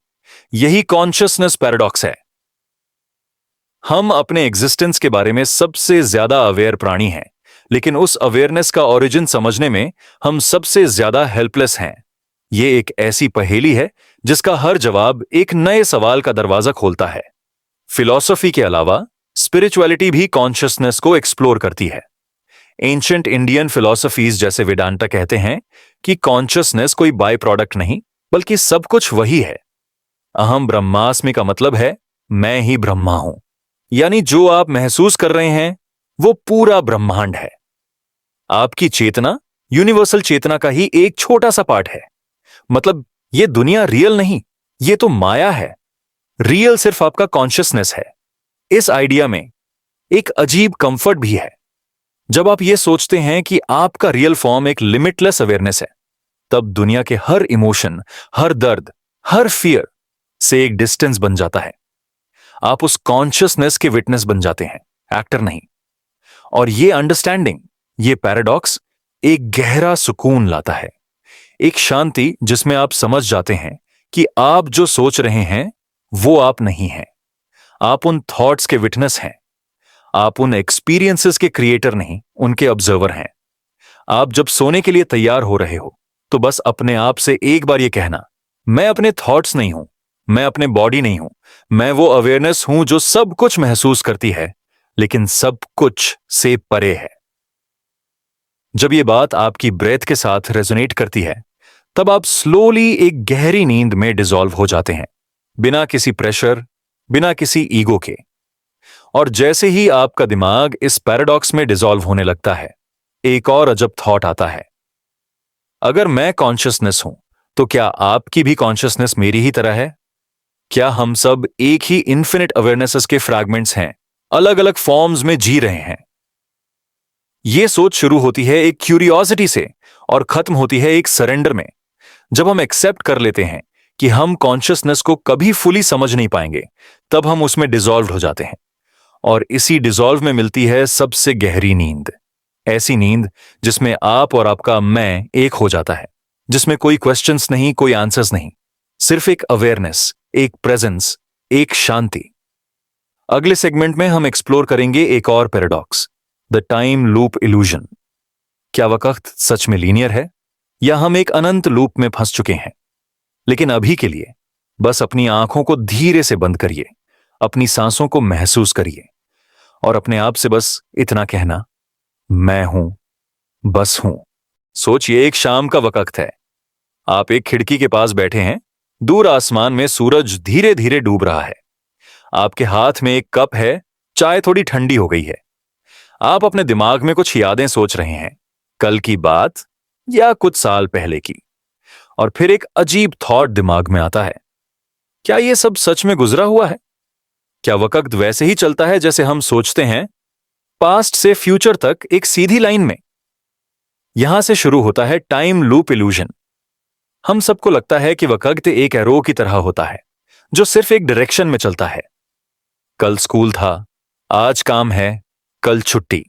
यही कॉन्शियसनेस पैराडॉक्स है। हम अपने एग्जिस्टेंस के बारे में सबसे ज्यादा अवेयर प्राणी हैं, लेकिन उस अवेयरनेस का ओरिजिन समझने में हम सबसे ज्यादा हेल्पलेस हैं। ये एक ऐसी पहेली है जिसका हर जवाब एक नए सवाल का दरवाजा खोलता है। फिलॉसफी के अलावा स्पिरिचुअलिटी भी कॉन्शियसनेस को एक्सप्लोर करती है। एंशिएंट इंडियन फिलॉसफीज जैसे वेदांता कहते हैं कि कॉन्शियसनेस कोई बाय प्रोडक्ट नहीं, बल्कि सब कुछ वही है। अहम ब्रह्मास्मि का मतलब है मैं ही ब्रह्मा हूं, यानी जो आप महसूस कर रहे हैं वो पूरा ब्रह्मांड है। आपकी चेतना यूनिवर्सल चेतना का ही एक छोटा सा पार्ट है। मतलब ये दुनिया रियल नहीं, ये तो माया है। रियल सिर्फ आपका कॉन्शियसनेस है। इस आइडिया में एक अजीब कंफर्ट भी है। जब आप ये सोचते हैं कि आपका रियल फॉर्म एक लिमिटलेस अवेयरनेस है, तब दुनिया के हर इमोशन, हर दर्द, हर फियर से एक डिस्टेंस बन जाता है। आप उस कॉन्शियसनेस के विटनेस बन जाते हैं, एक्टर नहीं। और ये अंडरस्टैंडिंग, ये पैराडॉक्स एक गहरा सुकून लाता है, एक शांति जिसमें आप समझ जाते हैं कि आप जो सोच रहे हैं वो आप नहीं हैं। आप उन थॉट्स के विटनेस हैं। आप उन एक्सपीरियंसेस के क्रिएटर नहीं, उनके ऑब्जर्वर हैं। आप जब सोने के लिए तैयार हो रहे हो, तो बस अपने आप से एक बार ये कहना, मैं अपने थॉट्स नहीं हूं, मैं अपने बॉडी नहीं हूं, मैं वो अवेयरनेस हूं जो सब कुछ महसूस करती है, लेकिन सब कुछ से परे है। जब ये बात आपकी ब्रेथ के साथ रेजोनेट करती है, तब आप स्लोली एक गहरी नींद में डिसॉल्व हो जाते हैं, बिना किसी प्रेशर, बिना किसी ईगो के। और जैसे ही आपका दिमाग इस पैराडॉक्स में डिसॉल्व होने लगता है, एक और अजब थॉट आता है। अगर मैं कॉन्शियसनेस हूं, तो क्या आपकी भी कॉन्शियसनेस मेरी ही तरह है? क्या हम सब एक ही इन्फिनिट अवेयरनेसेस के फ्रैगमेंट्स हैं, अलग अलग फॉर्म्स में जी रहे हैं? यह सोच शुरू होती है एक क्यूरियोसिटी से और खत्म होती है एक सरेंडर में। जब हम एक्सेप्ट कर लेते हैं कि हम कॉन्शियसनेस को कभी फुली समझ नहीं पाएंगे, तब हम उसमें डिसॉल्व हो जाते हैं। और इसी डिसॉल्व में मिलती है सबसे गहरी नींद। ऐसी नींद जिसमें आप और आपका मैं एक हो जाता है, जिसमें कोई क्वेश्चंस नहीं, कोई आंसर्स नहीं, सिर्फ एक अवेयरनेस, एक प्रेजेंस, एक शांति। अगले सेगमेंट में हम एक्सप्लोर करेंगे एक और paradox, the time loop illusion. क्या वक्त सच में लीनियर है, या हम एक अनंत लूप में फंस चुके हैं? लेकिन अभी के लिए बस अपनी आंखों को धीरे से बंद करिए, अपनी सांसों को महसूस करिए, और अपने आप से बस इतना कहना, मैं हूं, बस हूं। सोचिए, एक शाम का वक्त है। आप एक खिड़की के पास बैठे हैं। दूर आसमान में सूरज धीरे धीरे डूब रहा है। आपके हाथ में एक कप है, चाय थोड़ी ठंडी हो गई है। आप अपने दिमाग में कुछ यादें सोच रहे हैं, कल की बात या कुछ साल पहले की। और फिर एक अजीब थॉट दिमाग में आता है, क्या यह सब सच में गुजरा हुआ है? क्या वक्त वैसे ही चलता है जैसे हम सोचते हैं, पास्ट से फ्यूचर तक एक सीधी लाइन में? यहां से शुरू होता है टाइम लूप इल्यूजन। हम सबको लगता है कि वक्त एक एरो की तरह होता है, जो सिर्फ एक डायरेक्शन में चलता है। कल स्कूल था, आज काम है, कल छुट्टी।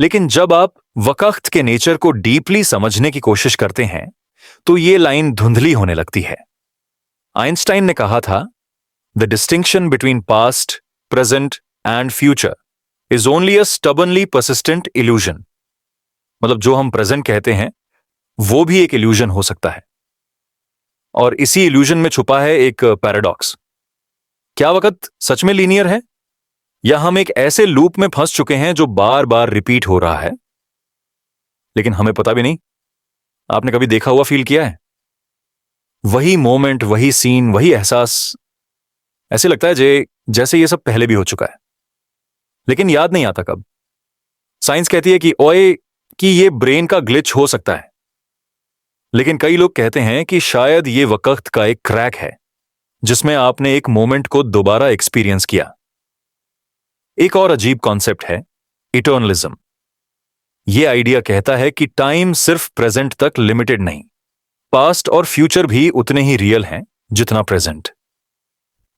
लेकिन जब आप वक्त के नेचर को डीपली समझने की कोशिश करते हैं, तो ये लाइन धुंधली होने लगती है। आइंस्टाइन ने कहा था, the distinction between past, present and future is only a stubbornly persistent illusion. मतलब जो हम प्रेजेंट कहते हैं, वो भी एक इल्यूजन हो सकता है। और इसी इल्यूजन में छुपा है एक पैराडॉक्स। क्या वक्त सच में लीनियर है, या हम एक ऐसे लूप में फंस चुके हैं जो बार बार रिपीट हो रहा है, लेकिन हमें पता भी नहीं? आपने कभी देखा हुआ फील किया है? वही मोमेंट, वही सीन, वही एहसास, ऐसे लगता है जैसे ये सब पहले भी हो चुका है, लेकिन याद नहीं आता कब। साइंस कहती है कि ये ब्रेन का ग्लिच हो सकता है, लेकिन कई लोग कहते हैं कि शायद ये वक्त का एक क्रैक है, जिसमें आपने एक मोमेंट को दोबारा एक्सपीरियंस किया। एक और अजीब कॉन्सेप्ट है इटर्नलिज्म, ये आइडिया कहता है कि टाइम सिर्फ प्रेजेंट तक लिमिटेड नहीं, पास्ट और फ्यूचर भी उतने ही रियल हैं जितना प्रेजेंट।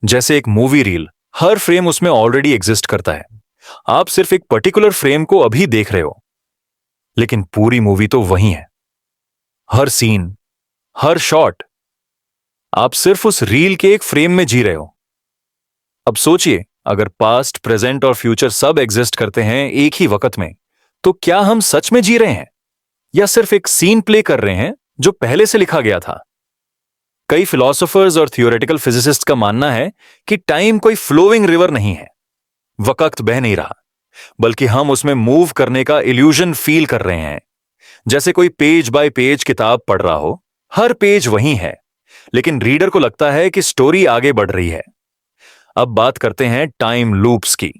जैसे एक मूवी रील, हर फ्रेम उसमें ऑलरेडी एग्जिस्ट करता है। आप सिर्फ एक पर्टिकुलर फ्रेम को अभी देख रहे हो, लेकिन पूरी मूवी तो वही है। हर सीन, हर शॉट, आप सिर्फ उस रील के एक फ्रेम में जी रहे हो। अब सोचिए, अगर पास्ट, प्रेजेंट और फ्यूचर सब एग्जिस्ट करते हैं एक ही वक्त में, तो क्या हम सच में जी रहे हैं या सिर्फ एक सीन प्ले कर रहे हैं जो पहले से लिखा गया था? कई फिलोसोफर्स और थियोरेटिकल फिजिसिस्ट का मानना है कि टाइम कोई फ्लोइंग रिवर नहीं है। वक्त बह नहीं रहा, बल्कि हम उसमें मूव करने का इल्यूजन फील कर रहे हैं। जैसे कोई पेज बाय पेज किताब पढ़ रहा हो, हर पेज वही है, लेकिन रीडर को लगता है कि स्टोरी आगे बढ़ रही है। अब बात करते हैं टाइम लूप्स की।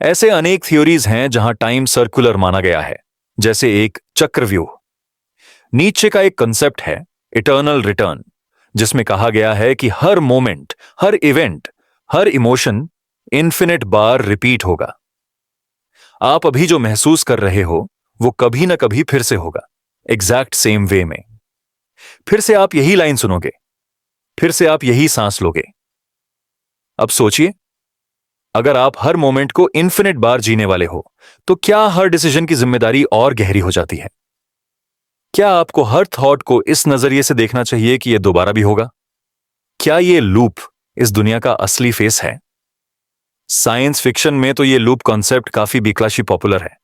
ऐसे अनेक थ्योरीज हैं जहां टाइम सर्कुलर माना गया है, जैसे एक चक्रव्यूह। नीचे का एक कंसेप्ट है इटर्नल रिटर्न, जिसमें कहा गया है कि हर मोमेंट, हर इवेंट, हर इमोशन इन्फिनिट बार रिपीट होगा। आप अभी जो महसूस कर रहे हो वो कभी ना कभी फिर से होगा, एग्जैक्ट सेम वे में। फिर से आप यही लाइन सुनोगे, फिर से आप यही सांस लोगे। अब सोचिए, अगर आप हर मोमेंट को इन्फिनिट बार जीने वाले हो, तो क्या हर डिसीजन की जिम्मेदारी और गहरी हो जाती है? क्या आपको हर थॉट को इस नजरिए से देखना चाहिए कि यह दोबारा भी होगा? क्या यह लूप इस दुनिया का असली फेस है? साइंस फिक्शन में तो यह लूप कॉन्सेप्ट काफी बिकलाशी पॉपुलर है।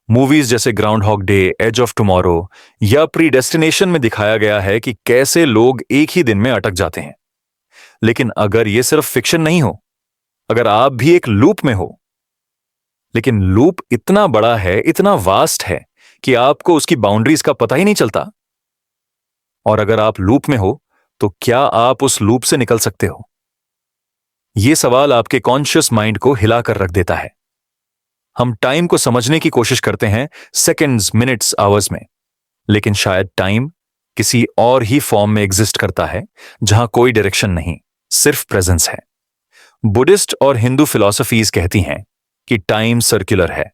मूवीज जैसे Groundhog Day, Edge of Tomorrow या प्रीडेस्टिनेशन में दिखाया गया है कि कैसे लोग एक ही दिन में अटक जाते हैं। लेकिन अगर यह सिर्फ फिक्शन नहीं हो, अगर आप भी एक लूप में हो, लेकिन लूप इतना बड़ा है, इतना वास्ट है कि आपको उसकी बाउंड्रीज का पता ही नहीं चलता। और अगर आप लूप में हो, तो क्या आप उस लूप से निकल सकते हो? यह सवाल आपके कॉन्शियस माइंड को हिलाकर रख देता है। हम टाइम को समझने की कोशिश करते हैं सेकंड्स, मिनट्स, आवर्स में, लेकिन शायद टाइम किसी और ही फॉर्म में एग्जिस्ट करता है, जहां कोई डायरेक्शन नहीं, सिर्फ प्रेजेंस है। बुद्धिस्ट और हिंदू फिलॉसफीज कहती हैं कि टाइम सर्कुलर है।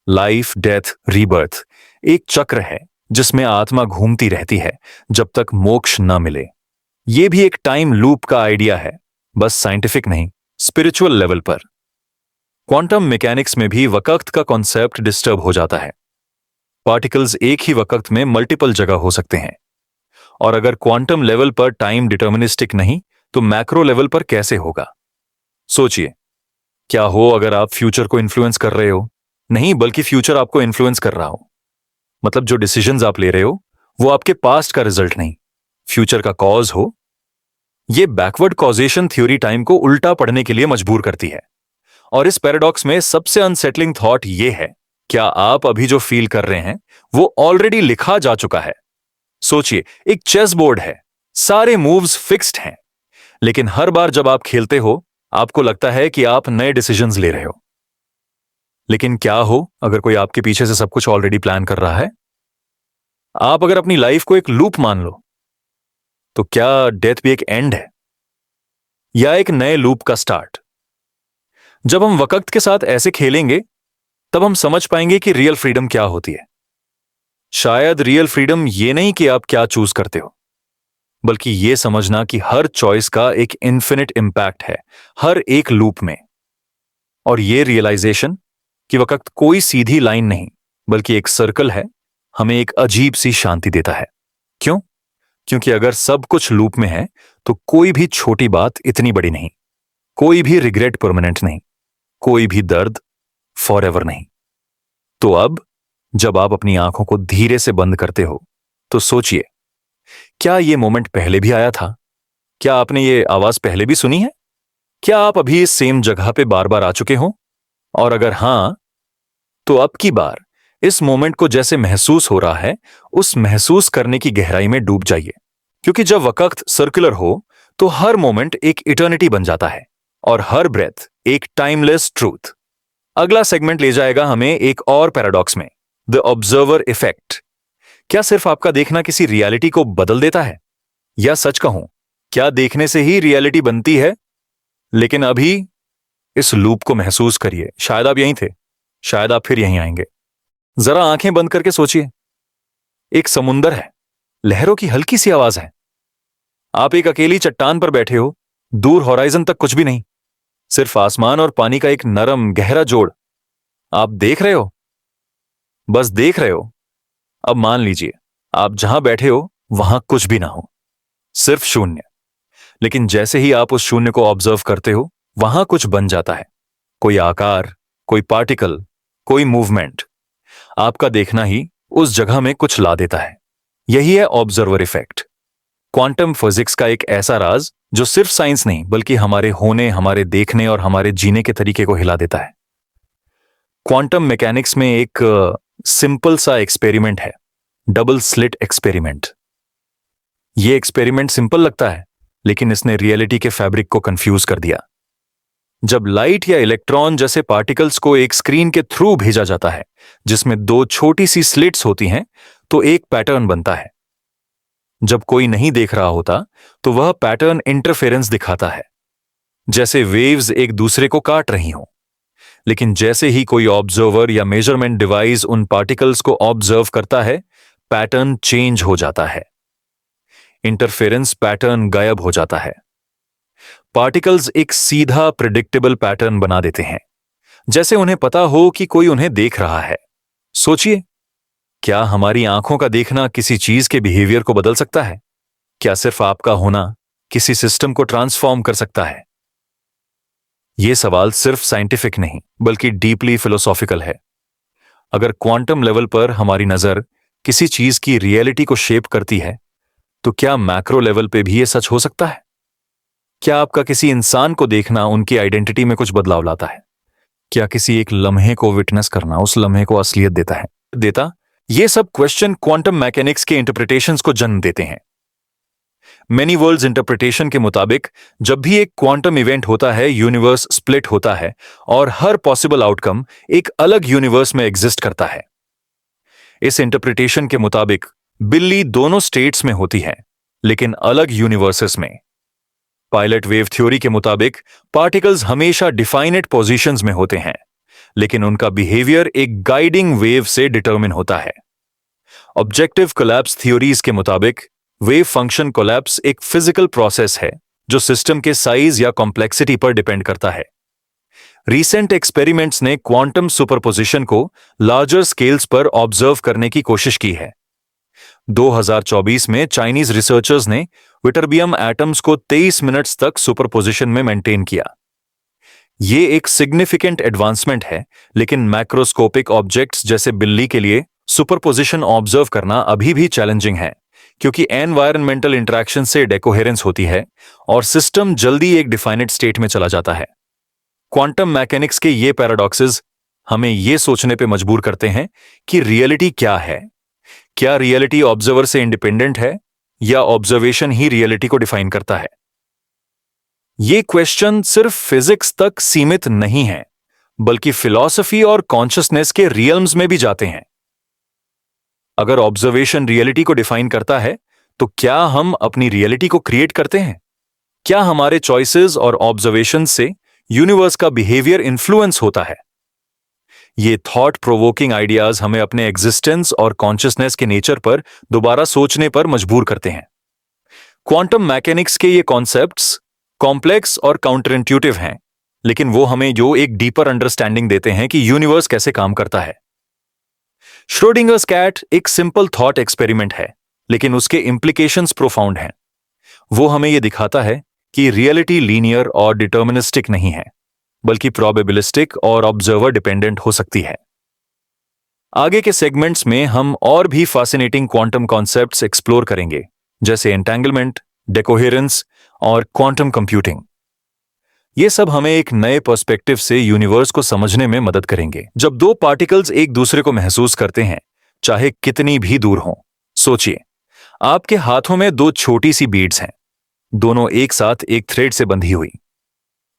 लाइफ, डेथ, रीबर्थ एक चक्र है जिसमें आत्मा घूमती रहती है जब तक मोक्ष न मिले। यह भी एक टाइम लूप का आइडिया है, बस साइंटिफिक नहीं, स्पिरिचुअल लेवल पर। क्वांटम मैकेनिक्स में भी वक्त का कॉन्सेप्ट डिस्टर्ब हो जाता है। पार्टिकल्स एक ही वक्त में मल्टीपल जगह हो सकते हैं। और अगर क्वांटम लेवल पर टाइम डिटर्मिनिस्टिक नहीं, तो मैक्रो लेवल पर कैसे होगा? सोचिए, क्या हो अगर आप फ्यूचर को इन्फ्लुएंस कर रहे हो? नहीं, बल्कि फ्यूचर आपको इन्फ्लुएंस कर रहा हो। मतलब जो डिसीजंस आप ले रहे हो वो आपके पास्ट का रिजल्ट नहीं, फ्यूचर का कॉज हो। यह बैकवर्ड कॉजेशन थ्योरी टाइम को उल्टा पढ़ने के लिए मजबूर करती है। और इस पैराडॉक्स में सबसे अनसेटलिंग थॉट यह है, क्या आप अभी जो फील कर रहे हैं वो ऑलरेडी लिखा जा चुका है? सोचिए, एक चेस बोर्ड है, सारे मूव्स फिक्स्ड हैं, लेकिन हर बार जब आप खेलते हो आपको लगता है कि आप नए डिसीजंस ले रहे हो। लेकिन क्या हो अगर कोई आपके पीछे से सब कुछ ऑलरेडी प्लान कर रहा है? आप अगर अपनी लाइफ को एक लूप मान लो, तो क्या डेथ भी एक एंड है या एक नए लूप का स्टार्ट? जब हम वक्त के साथ ऐसे खेलेंगे, तब हम समझ पाएंगे कि रियल फ्रीडम क्या होती है। शायद रियल फ्रीडम ये नहीं कि आप क्या चूज करते हो, बल्कि यह समझना कि हर चॉइस का एक इन्फिनिट इंपैक्ट है, हर एक लूप में। और यह रियलाइजेशन कि वक्त कोई सीधी लाइन नहीं, बल्कि एक सर्कल है, हमें एक अजीब सी शांति देता है। क्यों? क्योंकि अगर सब कुछ लूप में है, तो कोई भी छोटी बात इतनी बड़ी नहीं, कोई भी रिग्रेट परमानेंट नहीं, कोई भी दर्द फॉरएवर नहीं। तो अब जब आप अपनी आंखों को धीरे से बंद करते हो, तो सोचिए, क्या यह मोमेंट पहले भी आया था? क्या आपने ये आवाज पहले भी सुनी है? क्या आप अभी इस सेम जगह पे बार बार आ चुके हो? और अगर हां, तो अब की बार इस मोमेंट को जैसे महसूस हो रहा है, उस महसूस करने की गहराई में डूब जाइए। क्योंकि जब वक्त सर्कुलर हो, तो हर मोमेंट एक इटर्निटी बन जाता है और हर ब्रेथ एक टाइमलेस ट्रूथ। अगला सेगमेंट ले जाएगा हमें एक और पैराडॉक्स में, द ऑब्जर्वर इफेक्ट। क्या सिर्फ आपका देखना किसी रियलिटी को बदल देता है? या सच कहूं, क्या देखने से ही रियलिटी बनती है? लेकिन अभी इस लूप को महसूस करिए। शायद आप यहीं थे, शायद आप फिर यहीं आएंगे। जरा आंखें बंद करके सोचिए, एक समुंदर है, लहरों की हल्की सी आवाज है। आप एक अकेली चट्टान पर बैठे हो, दूर हॉराइजन तक कुछ भी नहीं, सिर्फ आसमान और पानी का एक नरम गहरा जोड़। आप देख रहे हो, बस देख रहे हो। अब मान लीजिए आप जहां बैठे हो वहां कुछ भी ना हो, सिर्फ शून्य। लेकिन जैसे ही आप उस शून्य को ऑब्जर्व करते हो, वहां कुछ बन जाता है। कोई आकार, कोई पार्टिकल, कोई मूवमेंट। आपका देखना ही उस जगह में कुछ ला देता है। यही है ऑब्जर्वर इफेक्ट, क्वांटम फिजिक्स का एक ऐसा राज जो सिर्फ साइंस नहीं बल्कि हमारे होने, हमारे देखने और हमारे जीने के तरीके को हिला देता है। क्वांटम मैकेनिक्स में एक सिंपल सा एक्सपेरिमेंट है, डबल स्लिट एक्सपेरिमेंट। यह एक्सपेरिमेंट सिंपल लगता है, लेकिन इसने रियलिटी के फैब्रिक को कंफ्यूज कर दिया। जब लाइट या इलेक्ट्रॉन जैसे पार्टिकल्स को एक स्क्रीन के थ्रू भेजा जाता है जिसमें दो छोटी सी स्लिट्स होती हैं, तो एक पैटर्न बनता है। जब कोई नहीं देख रहा होता तो वह पैटर्न इंटरफेरेंस दिखाता है, जैसे वेव्स एक दूसरे को काट रही हों। लेकिन जैसे ही कोई ऑब्जर्वर या मेजरमेंट डिवाइस उन पार्टिकल्स को ऑब्जर्व करता है, पैटर्न चेंज हो जाता है। इंटरफेरेंस पैटर्न गायब हो जाता है। पार्टिकल्स एक सीधा प्रिडिक्टेबल पैटर्न बना देते हैं, जैसे उन्हें पता हो कि कोई उन्हें देख रहा है। सोचिए, क्या हमारी आंखों का देखना किसी चीज के बिहेवियर को बदल सकता है? क्या सिर्फ आपका होना किसी सिस्टम को ट्रांसफॉर्म कर सकता है? यह सवाल सिर्फ साइंटिफिक नहीं बल्कि डीपली फिलोसॉफिकल है। अगर क्वांटम लेवल पर हमारी नजर किसी चीज की रियलिटी को शेप करती है, तो क्या मैक्रो लेवल पे भी यह सच हो सकता है? क्या आपका किसी इंसान को देखना उनकी आइडेंटिटी में कुछ बदलाव लाता है? क्या किसी एक लम्हे को विटनेस करना उस लम्हे को असलियत देता? ये सब क्वेश्चन क्वांटम मैकेनिक्स के इंटरप्रिटेशंस को जन्म देते हैं। मेनी वर्ल्ड्स इंटरप्रिटेशन के मुताबिक जब भी एक क्वांटम इवेंट होता है, यूनिवर्स स्प्लिट होता है और हर पॉसिबल आउटकम एक अलग यूनिवर्स में एग्जिस्ट करता है। इस इंटरप्रिटेशन के मुताबिक बिल्ली दोनों स्टेट्स में होती है, लेकिन अलग यूनिवर्सेस में। पायलट वेव थ्योरी के मुताबिक पार्टिकल्स हमेशा डिफाइनेट पोजीशंस में होते हैं, लेकिन उनका बिहेवियर एक गाइडिंग वेव से डिटरमिन होता है। ऑब्जेक्टिव कोलैप्स थ्योरीज के मुताबिक वेव फंक्शन कोलैप्स एक फिजिकल प्रोसेस है जो सिस्टम के साइज या कॉम्प्लेक्सिटी पर डिपेंड करता है। रीसेंट एक्सपेरिमेंट्स ने क्वांटम सुपरपोजिशन को लार्जर स्केल्स पर ऑब्जर्व करने की कोशिश की है। 2024 में चाइनीज रिसर्चर्स ने विटरबियम एटम्स को 23 मिनट्स तक सुपरपोजिशन में मेंटेन किया। यह एक सिग्निफिकेंट एडवांसमेंट है, लेकिन मैक्रोस्कोपिक ऑब्जेक्ट्स जैसे बिल्ली के लिए सुपरपोजिशन ऑब्जर्व करना अभी भी चैलेंजिंग है, क्योंकि एनवायरनमेंटल इंटरैक्शन से डेकोहेरेंस होती है और सिस्टम जल्दी एक डिफाइनेट स्टेट में चला जाता है। क्वांटम मैकेनिक्स के ये पैराडॉक्सेस हमें यह सोचने पे मजबूर करते हैं कि रियलिटी क्या है। क्या रियलिटी ऑब्जर्वर से इंडिपेंडेंट है या ऑब्जर्वेशन ही रियलिटी को डिफाइन करता है? ये क्वेश्चन सिर्फ फिजिक्स तक सीमित नहीं है, बल्कि फिलॉसफी और कॉन्शियसनेस के रियल्म्स में भी जाते हैं। अगर ऑब्जर्वेशन रियलिटी को डिफाइन करता है, तो क्या हम अपनी रियलिटी को क्रिएट करते हैं? क्या हमारे चॉइसेस और ऑब्जर्वेशन से यूनिवर्स का बिहेवियर इन्फ्लुएंस होता है? ये थॉट प्रोवोकिंग आइडियाज हमें अपने एग्जिस्टेंस और कॉन्शियसनेस के नेचर पर दोबारा सोचने पर मजबूर करते हैं। क्वांटम मैकेनिक्स के ये कॉन्सेप्ट्स कॉम्प्लेक्स और काउंटर इंट्यूटिव हैं, लेकिन वो हमें जो एक डीपर अंडरस्टैंडिंग देते हैं कि यूनिवर्स कैसे काम करता है। श्रोडिंगर्स कैट एक सिंपल थॉट एक्सपेरिमेंट है, लेकिन उसके इंप्लीकेशंस प्रोफाउंड हैं। वो हमें यह दिखाता है कि रियलिटी लीनियर और डिटर्मिनिस्टिक नहीं है, बल्कि प्रोबेबिलिस्टिक और ऑब्जर्वर डिपेंडेंट हो सकती है। आगे के सेगमेंट्स में हम और भी फैसिनेटिंग क्वांटम कॉन्सेप्ट्स एक्सप्लोर करेंगे, जैसे एंटेंगलमेंट, डेकोहेरेंस और क्वांटम कंप्यूटिंग। ये सब हमें एक नए पर्सपेक्टिव से यूनिवर्स को समझने में मदद करेंगे। जब दो पार्टिकल्स एक दूसरे को महसूस करते हैं, चाहे कितनी भी दूर हों, सोचिए, आपके हाथों में दो छोटी सी बीड्स हैं, दोनों एक साथ एक थ्रेड से बंधी हुई।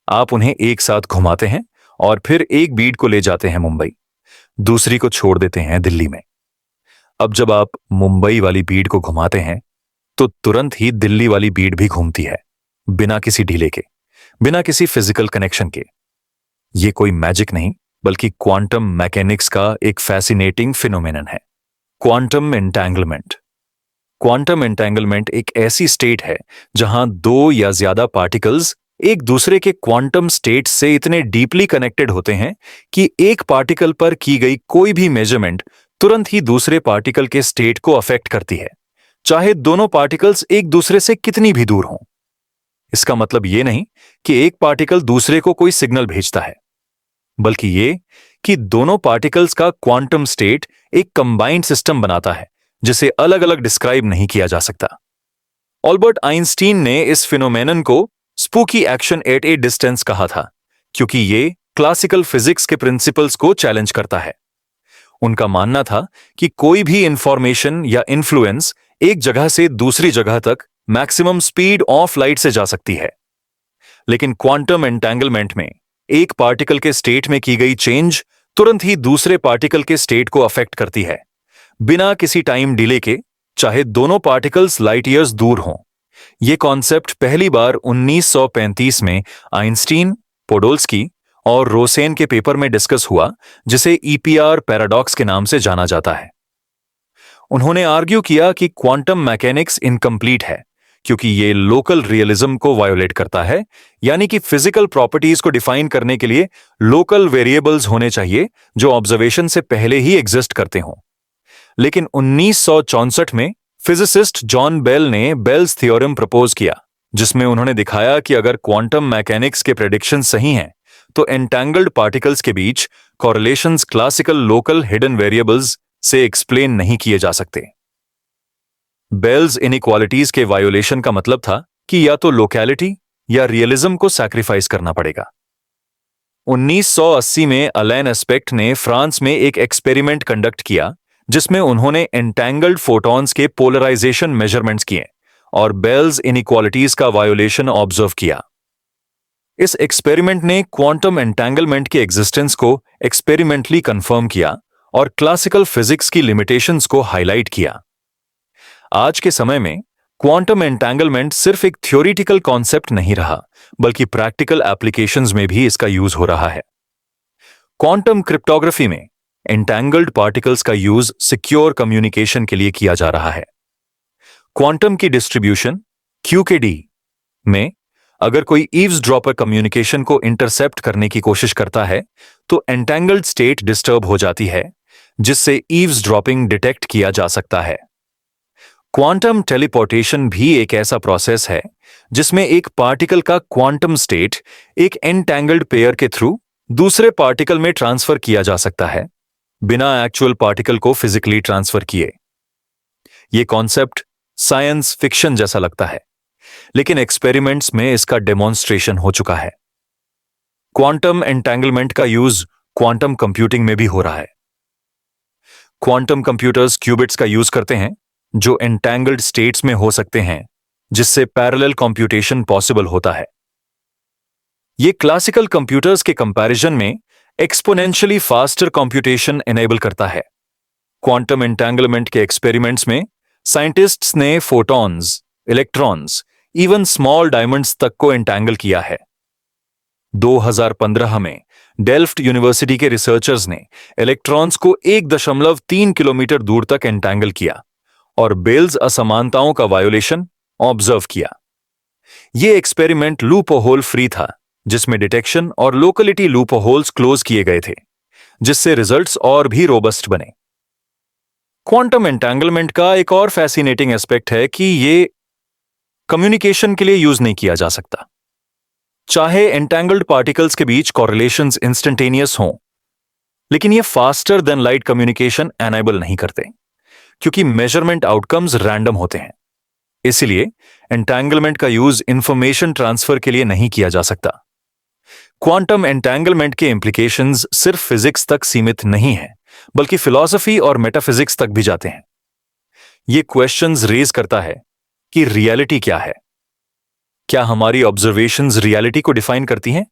आप उन्हें एक साथ घुमाते हैं और फिर एक बीड को ले जाते हैं मुंबई, दूसरी को छोड़ देते हैं दिल्ली में। अब जब आप मुंबई वाली बीड को घुमाते हैं, तो तुरंत ही दिल्ली वाली बीड भी घूमती है, बिना किसी डीले के, बिना किसी फिजिकल कनेक्शन के। ये कोई मैजिक नहीं, बल्कि क्वांटम मैकेनिक्स का एक फैसिनेटिंग फिनोमेनन है, क्वांटम एंटैंगलमेंट। क्वांटम एंटैंगलमेंट एक ऐसी स्टेट है जहां दो या ज्यादा पार्टिकल्स एक दूसरे के क्वांटम स्टेट से इतने डीपली कनेक्टेड होते हैं कि एक पार्टिकल पर की गई कोई भी मेजरमेंट तुरंत ही दूसरे पार्टिकल के स्टेट को अफेक्ट करती है, चाहे दोनों पार्टिकल्स एक दूसरे से कितनी भी दूर हों। इसका मतलब यह नहीं कि एक पार्टिकल दूसरे को कोई सिग्नल भेजता है, बल्कि ये कि दोनों पार्टिकल्स का क्वांटम स्टेट एक कंबाइंड सिस्टम बनाता है जिसे अलग अलग डिस्क्राइब नहीं किया जा सकता। अल्बर्ट आइंस्टीन ने इस फिनोमेनन को spooky action at A distance कहा था, क्योंकि ये क्लासिकल फिजिक्स के प्रिंसिपल्स को चैलेंज करता है। उनका मानना था कि कोई भी इंफॉर्मेशन या इन्फ्लुएंस एक जगह से दूसरी जगह तक मैक्सिमम स्पीड ऑफ लाइट से जा सकती है, लेकिन क्वांटम एंटैंगलमेंट में एक पार्टिकल के स्टेट में की गई चेंज तुरंत ही दूसरे पार्टिकल के स्टेट को अफेक्ट करती है, बिना किसी टाइम डिले के, चाहे दोनों पार्टिकल्स लाइट ईयर्स दूर हों। यह कॉन्सेप्ट पहली बार 1935 में आइंस्टीन, पोडोल्स्की और रोसेन के पेपर में डिस्कस हुआ, जिसे ईपीआर पैराडॉक्स के नाम से जाना जाता है। उन्होंने आर्ग्यू किया कि क्वांटम मैकेनिक्स इनकम्प्लीट है क्योंकि ये लोकल रियलिज्म को वायोलेट करता है, यानी कि फिजिकल प्रॉपर्टीज को डिफाइन करने के लिए लोकल वेरिएबल्स होने चाहिए जो ऑब्जर्वेशन से पहले ही एग्जिस्ट करते हों। लेकिन 1964 में फिजिसिस्ट जॉन बेल ने बेल्स थ्योरम प्रपोज किया, जिसमें उन्होंने दिखाया कि अगर क्वांटम मैकेनिक्स के प्रेडिक्शन सही हैं तो एंटैंगल्ड पार्टिकल्स के बीच कॉरिलेशंस क्लासिकल लोकल हिडन वेरिएबल्स से एक्सप्लेन नहीं किए जा सकते। बेल्स इनइक्वालिटीज के वायोलेशन का मतलब था कि या तो लोकैलिटी या रियलिज्म को सैक्रिफाइस करना पड़ेगा। 1980 में अलैन एस्पेक्ट ने फ्रांस में एक एक्सपेरिमेंट कंडक्ट किया, जिसमें उन्होंने एंटैंगल्ड फोटॉन्स के पोलराइजेशन मेजरमेंट्स किए और बेल्स इनइक्वालिटीज का वायोलेशन ऑब्जर्व किया। इस एक्सपेरिमेंट ने क्वांटम एंटैंगलमेंट के एग्जिस्टेंस को एक्सपेरिमेंटली कंफर्म किया और क्लासिकल फिजिक्स की लिमिटेशंस को हाईलाइट किया। आज के समय में क्वांटम एंटैंगलमेंट सिर्फ एक थ्योरेटिकल कॉन्सेप्ट नहीं रहा, बल्कि प्रैक्टिकल एप्लीकेशंस में भी इसका यूज हो रहा है। क्वांटम क्रिप्टोग्राफी में एंटैंगल्ड पार्टिकल्स का यूज सिक्योर कम्युनिकेशन के लिए किया जा रहा है। क्वांटम की डिस्ट्रीब्यूशन QKD में अगर कोई ईव्सड्रॉपर कम्युनिकेशन को इंटरसेप्ट करने की कोशिश करता है तो एंटैंगल्ड स्टेट डिस्टर्ब हो जाती है, जिससे ईव्सड्रॉपिंग डिटेक्ट किया जा सकता है। क्वांटम टेलीपोर्टेशन भी एक ऐसा प्रोसेस है जिसमें एक पार्टिकल का क्वांटम स्टेट एक एंटैंगल्ड पेयर के थ्रू दूसरे पार्टिकल में ट्रांसफर किया जा सकता है, बिना एक्चुअल पार्टिकल को फिजिकली ट्रांसफर किए। यह कॉन्सेप्ट साइंस फिक्शन जैसा लगता है, लेकिन एक्सपेरिमेंट्स में इसका डेमोन्स्ट्रेशन हो चुका है। क्वांटम एंटैंगलमेंट का यूज क्वांटम कंप्यूटिंग में भी हो रहा है। क्वांटम कंप्यूटर्स क्यूबिट्स का यूज करते हैं जो एंटैंगल्ड स्टेट्स में हो सकते हैं, जिससे पैरेलल कंप्यूटेशन पॉसिबल होता है। यह क्लासिकल कंप्यूटर्स के कंपैरिजन में एक्सपोनेंशियली फास्टर कंप्यूटेशन एनेबल करता है। क्वांटम एंटैंगलमेंट के एक्सपेरिमेंट्स में साइंटिस्ट्स ने photons, electrons, even small diamonds तक को एंटैंगल किया है। 2015 में डेल्फ्ट यूनिवर्सिटी के रिसर्चर्स ने इलेक्ट्रॉन्स को 1.3 किलोमीटर दूर तक एंटैंगल किया और बेल्स असमानताओं का वायोलेशन ऑब्जर्व किया। यह एक्सपेरिमेंट लूपहोल फ्री था, जिसमें डिटेक्शन और लोकलिटी लूपहोल्स क्लोज किए गए थे, जिससे रिजल्ट्स और भी रोबस्ट बने। क्वांटम एंटैंगलमेंट का एक और फैसिनेटिंग एस्पेक्ट है कि यह कम्युनिकेशन के लिए यूज नहीं किया जा सकता। चाहे एंटैंगल्ड पार्टिकल्स के बीच कॉरिलेशंस इंस्टेंटेनियस हों, लेकिन यह faster than light communication enable नहीं करते, क्योंकि मेजरमेंट आउटकम्स रैंडम होते हैं। इसलिए एंटैंगलमेंट का यूज इंफॉर्मेशन ट्रांसफर के लिए नहीं किया जा सकता। क्वांटम एंटैंगलमेंट के इंप्लीकेशंस सिर्फ फिजिक्स तक सीमित नहीं है, बल्कि फिलॉसफी और मेटाफिजिक्स तक भी जाते हैं। यह क्वेश्चंस रेज करता है कि रियलिटी क्या है? क्या हमारी ऑब्जर्वेशंस रियलिटी को डिफाइन करती हैं?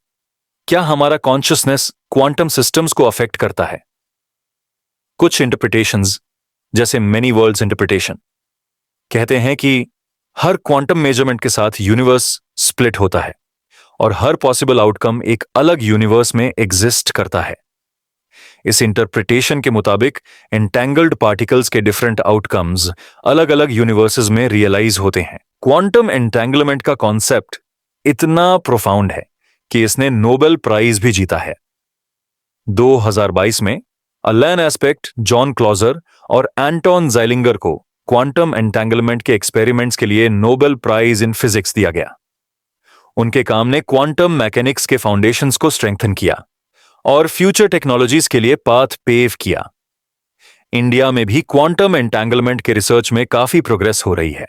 क्या हमारा कॉन्शियसनेस क्वांटम सिस्टम्स को अफेक्ट करता है? कुछ इंटरप्रिटेशंस, जैसे मेनी वर्ल्ड्स इंटरप्रिटेशन, कहते हैं कि हर क्वांटम मेजरमेंट के साथ यूनिवर्स स्प्लिट होता है और हर पॉसिबल आउटकम एक अलग यूनिवर्स में एग्जिस्ट करता है। इस इंटरप्रिटेशन के मुताबिक एंटेंगल्ड पार्टिकल्स के डिफरेंट आउटकम्स अलग अलग यूनिवर्सेस में रियलाइज होते हैं। क्वांटम एंटेंगलमेंट का कॉन्सेप्ट इतना प्रोफाउंड है कि इसने नोबेल प्राइज भी जीता है। 2022 में अलैन एस्पेक्ट, जॉन क्लॉजर और एंटोन ज़ाइलिंगर को क्वांटम एंटेंगलमेंट के एक्सपेरिमेंट्स के लिए नोबेल प्राइज इन फिजिक्स दिया गया। उनके काम ने क्वांटम मैकेनिक्स के फाउंडेशंस को स्ट्रेंथन किया और फ्यूचर टेक्नोलॉजीज के लिए पाथ पेव किया। इंडिया में भी क्वांटम एंटेंगलमेंट के रिसर्च में काफी प्रोग्रेस हो रही है।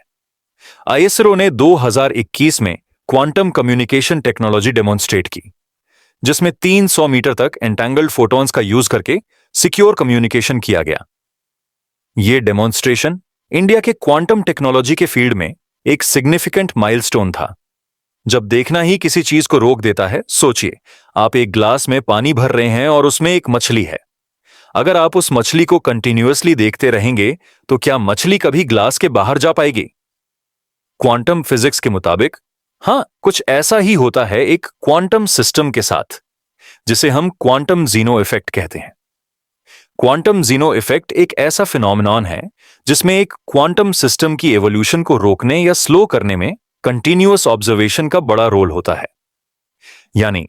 आईएसआरओ ने 2021 में क्वांटम कम्युनिकेशन टेक्नोलॉजी डेमोन्स्ट्रेट की, जिसमें 300 मीटर तक एंटेंगल्ड फोटॉन्स का यूज करके सिक्योर कम्युनिकेशन किया गया। यह डेमोन्स्ट्रेशन इंडिया के क्वांटम टेक्नोलॉजी के फील्ड में एक सिग्निफिकेंट माइलस्टोन था। जब देखना ही किसी चीज को रोक देता है, सोचिए आप एक ग्लास में पानी भर रहे हैं और उसमें एक मछली है। अगर आप उस मछली को कंटिन्यूअसली देखते रहेंगे तो क्या मछली कभी ग्लास के बाहर जा पाएगी? क्वांटम फिजिक्स के मुताबिक हां, कुछ ऐसा ही होता है एक क्वांटम सिस्टम के साथ, जिसे हम क्वांटम जीनो इफेक्ट कहते हैं। क्वांटम जीनो इफेक्ट एक ऐसा फिनोमेनॉन है जिसमें एक क्वांटम सिस्टम की एवोल्यूशन को रोकने या स्लो करने में कंटिन्यूअस ऑब्जर्वेशन का बड़ा रोल होता है। यानी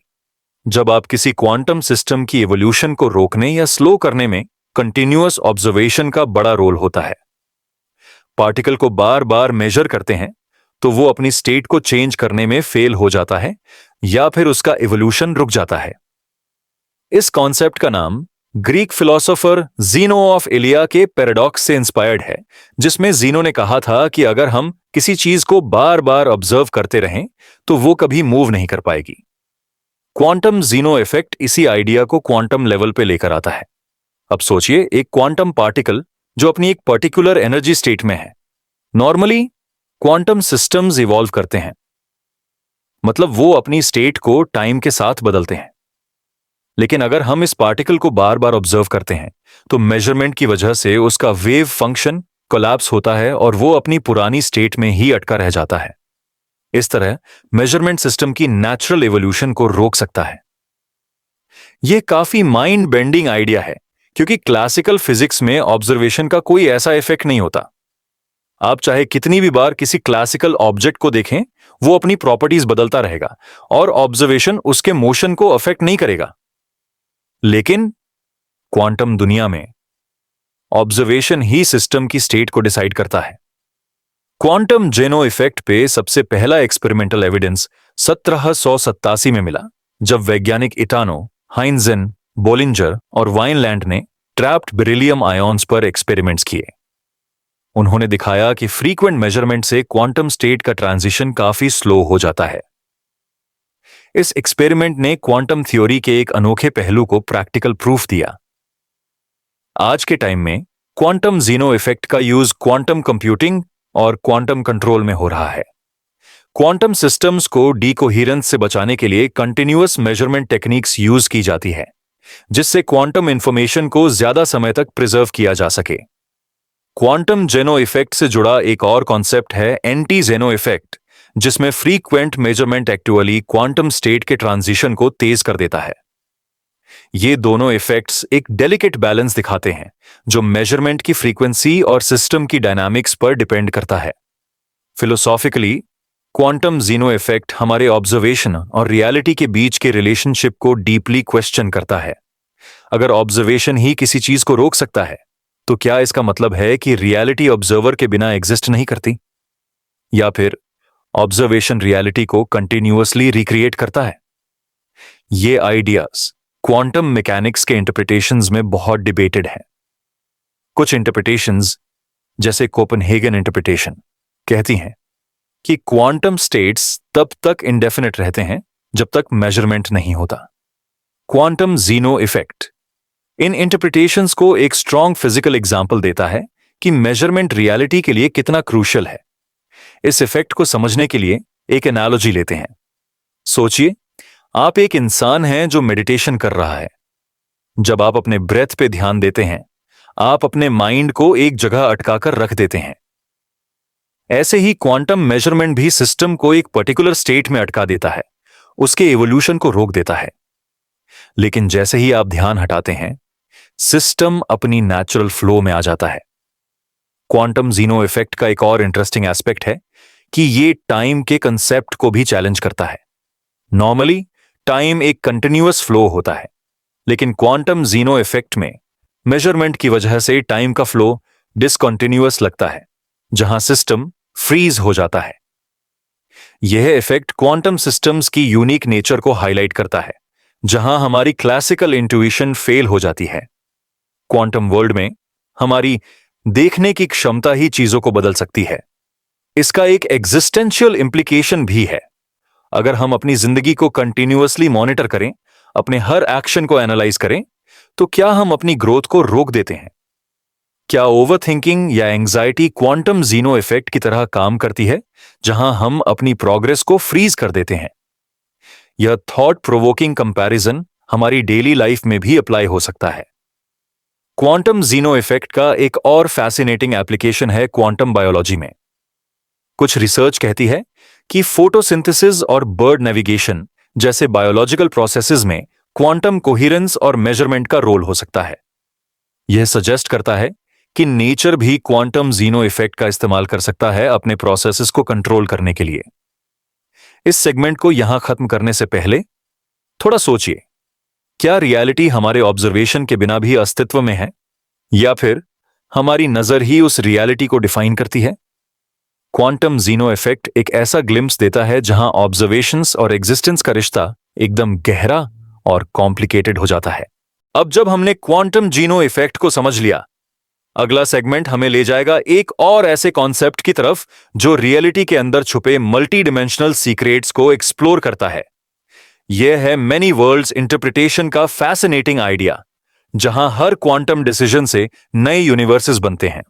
जब आप किसी क्वांटम सिस्टम की एवोल्यूशन को रोकने या स्लो करने में कंटिन्यूअस ऑब्जर्वेशन का बड़ा रोल होता है, पार्टिकल को बार बार मेजर करते हैं तो वो अपनी स्टेट को चेंज करने में फेल हो जाता है या फिर उसका एवोल्यूशन रुक जाता है। इस कॉन्सेप्ट का नाम Greek philosopher Gino of Elia के पैराडॉक्स से इंस्पायर्ड है, जिसमें जीनो ने कहा था कि अगर हम किसी चीज को बार बार ऑब्जर्व करते रहें तो वो कभी मूव नहीं कर पाएगी। क्वांटम जीनो इफेक्ट इसी आइडिया को क्वांटम लेवल पे लेकर आता है। अब सोचिए एक क्वांटम पार्टिकल जो अपनी एक पर्टिकुलर एनर्जी स्टेट में है। नॉर्मली क्वांटम सिस्टम्स इवॉल्व करते हैं, मतलब वो अपनी स्टेट को टाइम के साथ बदलते हैं। लेकिन अगर हम इस पार्टिकल को बार बार ऑब्जर्व करते हैं तो मेजरमेंट की वजह से उसका वेव फंक्शन कोलैप्स होता है और वो अपनी पुरानी स्टेट में ही अटका रह जाता है। इस तरह मेजरमेंट सिस्टम की नेचुरल एवोल्यूशन को रोक सकता है। यह काफी माइंड बेंडिंग आइडिया है, क्योंकि क्लासिकल फिजिक्स में ऑब्जर्वेशन का कोई ऐसा इफेक्ट नहीं होता। आप चाहे कितनी भी बार किसी क्लासिकल ऑब्जेक्ट को देखें, वो अपनी प्रॉपर्टीज बदलता रहेगा और ऑब्जर्वेशन उसके मोशन को अफेक्ट नहीं करेगा। लेकिन क्वांटम दुनिया में ऑब्जर्वेशन ही सिस्टम की स्टेट को डिसाइड करता है। क्वांटम जेनो इफेक्ट पे सबसे पहला एक्सपेरिमेंटल एविडेंस 1787 में मिला, जब वैज्ञानिक इटानो, हाइंजेन, बोलिंजर और वाइनलैंड ने ट्रैप्ड बेरिलियम आयॉन्स पर एक्सपेरिमेंट्स किए। उन्होंने दिखाया कि फ्रीक्वेंट मेजरमेंट से क्वांटम स्टेट का ट्रांजिशन काफी स्लो हो जाता है। इस एक्सपेरिमेंट ने क्वांटम थ्योरी के एक अनोखे पहलू को प्रैक्टिकल प्रूफ दिया। आज के टाइम में क्वांटम जीनो इफेक्ट का यूज क्वांटम कंप्यूटिंग और क्वांटम कंट्रोल में हो रहा है। क्वांटम सिस्टम्स को डीकोहेरेंस से बचाने के लिए कंटिन्यूअस मेजरमेंट टेक्निक्स यूज की जाती है, जिससे क्वांटम इंफॉर्मेशन को ज्यादा समय तक प्रिजर्व किया जा सके। क्वांटम जेनो इफेक्ट से जुड़ा एक और कॉन्सेप्ट है एंटी जेनो इफेक्ट, जिसमें frequent measurement actually quantum state के ट्रांजिशन को तेज कर देता है। ये दोनों इफेक्ट्स एक डेलिकेट बैलेंस दिखाते हैं, जो मेजरमेंट की फ्रीक्वेंसी और सिस्टम की डायनामिक्स पर डिपेंड करता है। फिलोसॉफिकली, क्वांटम जीनो इफेक्ट हमारे ऑब्जर्वेशन और रियलिटी के बीच के रिलेशनशिप को डीपली क्वेश्चन करता है। अगर ऑब्जर्वेशन ही किसी चीज को रोक सकता है, तो क्या इसका मतलब है कि रियलिटी ऑब्जर्वर के बिना एग्जिस्ट नहीं करती? या फिर ऑब्जर्वेशन रियलिटी को कंटिन्यूअसली रिक्रिएट करता है? ये आइडियाज क्वांटम मैकेनिक्स के इंटरप्रिटेशंस में बहुत डिबेटेड हैं। कुछ इंटरप्रिटेशंस, जैसे कोपेनहेगन इंटरप्रिटेशन, कहती हैं कि क्वांटम स्टेट्स तब तक इंडेफिनिट रहते हैं जब तक मेजरमेंट नहीं होता। क्वांटम जीनो इफेक्ट इन इंटरप्रिटेशंस को एक स्ट्रॉन्ग फिजिकल एग्जाम्पल देता है कि मेजरमेंट रियलिटी के लिए कितना क्रूशियल है। इस इफेक्ट को समझने के लिए एक एनालॉजी लेते हैं। सोचिए, आप एक इंसान हैं जो मेडिटेशन कर रहा है। जब आप अपने ब्रेथ पे ध्यान देते हैं, आप अपने माइंड को एक जगह अटकाकर रख देते हैं। ऐसे ही क्वांटम मेजरमेंट भी सिस्टम को एक पर्टिकुलर स्टेट में अटका देता है, उसके इवोल्यूशन को रोक देता है। लेकिन जैसे ही आप ध्यान हटाते हैं, सिस्टम अपनी नेचुरल फ्लो में आ जाता है। क्वांटम जीनो इफेक्ट का एक और इंटरेस्टिंग एस्पेक्ट है कि ये टाइम के कंसेप्ट को भी चैलेंज करता है। नॉर्मली टाइम एक कंटिन्यूअस फ्लो होता है, लेकिन क्वांटम जीनो इफेक्ट में मेजरमेंट की वजह से टाइम का फ्लो डिसकंटिन्यूअस लगता है, जहां सिस्टम फ्रीज हो जाता है। यह इफेक्ट क्वांटम सिस्टम्स की यूनिक नेचर को हाईलाइट करता है, जहां हमारी क्लासिकल इंट्यूशन फेल हो जाती है। क्वांटम वर्ल्ड में हमारी देखने की क्षमता ही चीजों को बदल सकती है। इसका एक एग्जिस्टेंशियल इंप्लीकेशन भी है। अगर हम अपनी जिंदगी को कंटिन्यूअसली मॉनिटर करें, अपने हर एक्शन को एनालाइज करें, तो क्या हम अपनी ग्रोथ को रोक देते हैं? क्या ओवरथिंकिंग या एंजाइटी क्वांटम जीनो इफेक्ट की तरह काम करती है, जहां हम अपनी प्रोग्रेस को फ्रीज कर देते हैं? यह थॉट प्रोवोकिंग कंपैरिजन हमारी डेली लाइफ में भी अप्लाई हो सकता है। क्वांटम जीनो इफेक्ट का एक और फैसिनेटिंग एप्लीकेशन है क्वांटम बायोलॉजी में। कुछ रिसर्च कहती है कि फोटोसिंथेसिस और बर्ड नेविगेशन जैसे बायोलॉजिकल प्रोसेसेस में क्वांटम कोहेरेंस और मेजरमेंट का रोल हो सकता है। यह सजेस्ट करता है कि नेचर भी क्वांटम जीनो इफेक्ट का इस्तेमाल कर सकता है अपने प्रोसेसेस को कंट्रोल करने के लिए। इस सेगमेंट को यहां खत्म करने से पहले थोड़ा सोचिए, क्या रियलिटी हमारे ऑब्जर्वेशन के बिना भी अस्तित्व में है, या फिर हमारी नजर ही उस रियलिटी को डिफाइन करती है? क्वांटम जीनो इफेक्ट एक ऐसा ग्लिम्स देता है जहां ऑब्जर्वेशंस और एग्जिस्टेंस का रिश्ता एकदम गहरा और कॉम्प्लिकेटेड हो जाता है। अब जब हमने क्वांटम जीनो इफेक्ट को समझ लिया, अगला सेगमेंट हमें ले जाएगा एक और ऐसे कॉन्सेप्ट की तरफ जो रियलिटी के अंदर छुपे मल्टी डिमेंशनल सीक्रेट्स को एक्सप्लोर करता है। यह है मेनी वर्ल्ड्स इंटरप्रिटेशन का फैसिनेटिंग आइडिया, जहां हर क्वांटम डिसीजन से नए यूनिवर्सेस बनते हैं।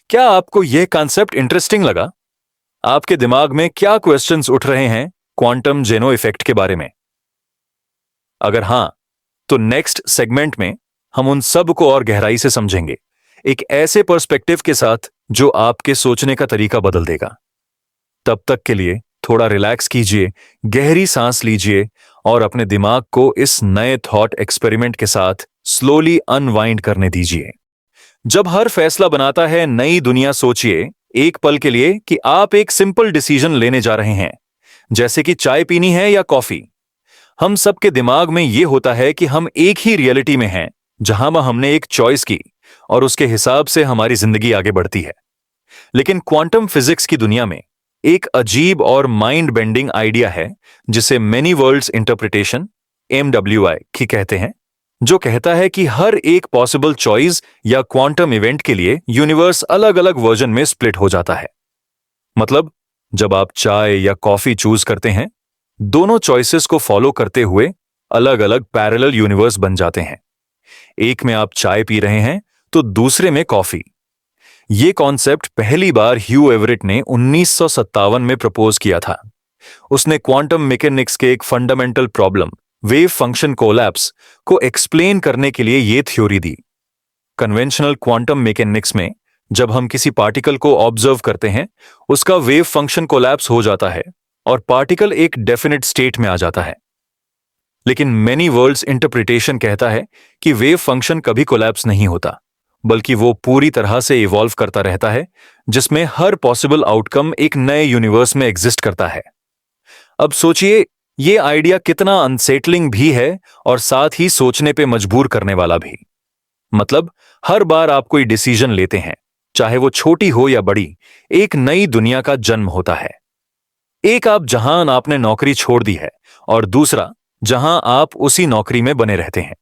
क्या आपको यह कॉन्सेप्ट इंटरेस्टिंग लगा? आपके दिमाग में क्या क्वेश्चंस उठ रहे हैं क्वांटम जीनो इफेक्ट के बारे में? अगर हां, तो नेक्स्ट सेगमेंट में हम उन सब को और गहराई से समझेंगे, एक ऐसे पर्सपेक्टिव के साथ जो आपके सोचने का तरीका बदल देगा। तब तक के लिए थोड़ा रिलैक्स कीजिए, गहरी सांस लीजिए और अपने दिमाग को इस नए थॉट एक्सपेरिमेंट के साथ स्लोली अनवाइंड करने दीजिए। जब हर फैसला बनाता है नई दुनिया, सोचिए एक पल के लिए कि आप एक सिंपल डिसीजन लेने जा रहे हैं, जैसे कि चाय पीनी है या कॉफी। हम सबके दिमाग में यह होता है कि हम एक ही रियलिटी में हैं, जहां हमने एक चॉइस की और उसके हिसाब से हमारी जिंदगी आगे बढ़ती है। लेकिन क्वांटम फिजिक्स की दुनिया में एक अजीब और माइंड बेंडिंग आइडिया है, जिसे मेनी वर्ल्ड्स इंटरप्रिटेशन MWI की कहते हैं, जो कहता है कि हर एक पॉसिबल चॉइस या क्वांटम इवेंट के लिए यूनिवर्स अलग अलग वर्जन में स्प्लिट हो जाता है। मतलब, जब आप चाय या कॉफी चूज करते हैं, दोनों चॉइसेस को फॉलो करते हुए अलग अलग पैरेलल यूनिवर्स बन जाते हैं। एक में आप चाय पी रहे हैं तो दूसरे में कॉफी। यह कॉन्सेप्ट पहली बार ह्यू एवरेट ने 1957 में प्रपोज किया था। उसने क्वांटम मैकेनिक्स के एक fundamental problem, wave function collapse, को एक्सप्लेन करने के लिए यह थ्योरी दी। कन्वेंशनल क्वांटम मैकेनिक्स में जब हम किसी पार्टिकल को ऑब्जर्व करते हैं, उसका वेव फंक्शन कोलैप्स हो जाता है और पार्टिकल एक डेफिनेट स्टेट में आ जाता है। लेकिन मेनी वर्ल्ड्स इंटरप्रिटेशन कहता है कि वेव फंक्शन कभी कोलैप्स नहीं होता, बल्कि वो पूरी तरह से इवॉल्व करता रहता है, जिसमें हर पॉसिबल आउटकम एक नए यूनिवर्स में एग्जिस्ट करता है। अब सोचिए, ये आइडिया कितना अनसेटलिंग भी है और साथ ही सोचने पे मजबूर करने वाला भी। मतलब, हर बार आप कोई डिसीजन लेते हैं, चाहे वो छोटी हो या बड़ी, एक नई दुनिया का जन्म होता है। एक आप जहां आपने नौकरी छोड़ दी है और दूसरा जहां आप उसी नौकरी में बने रहते हैं।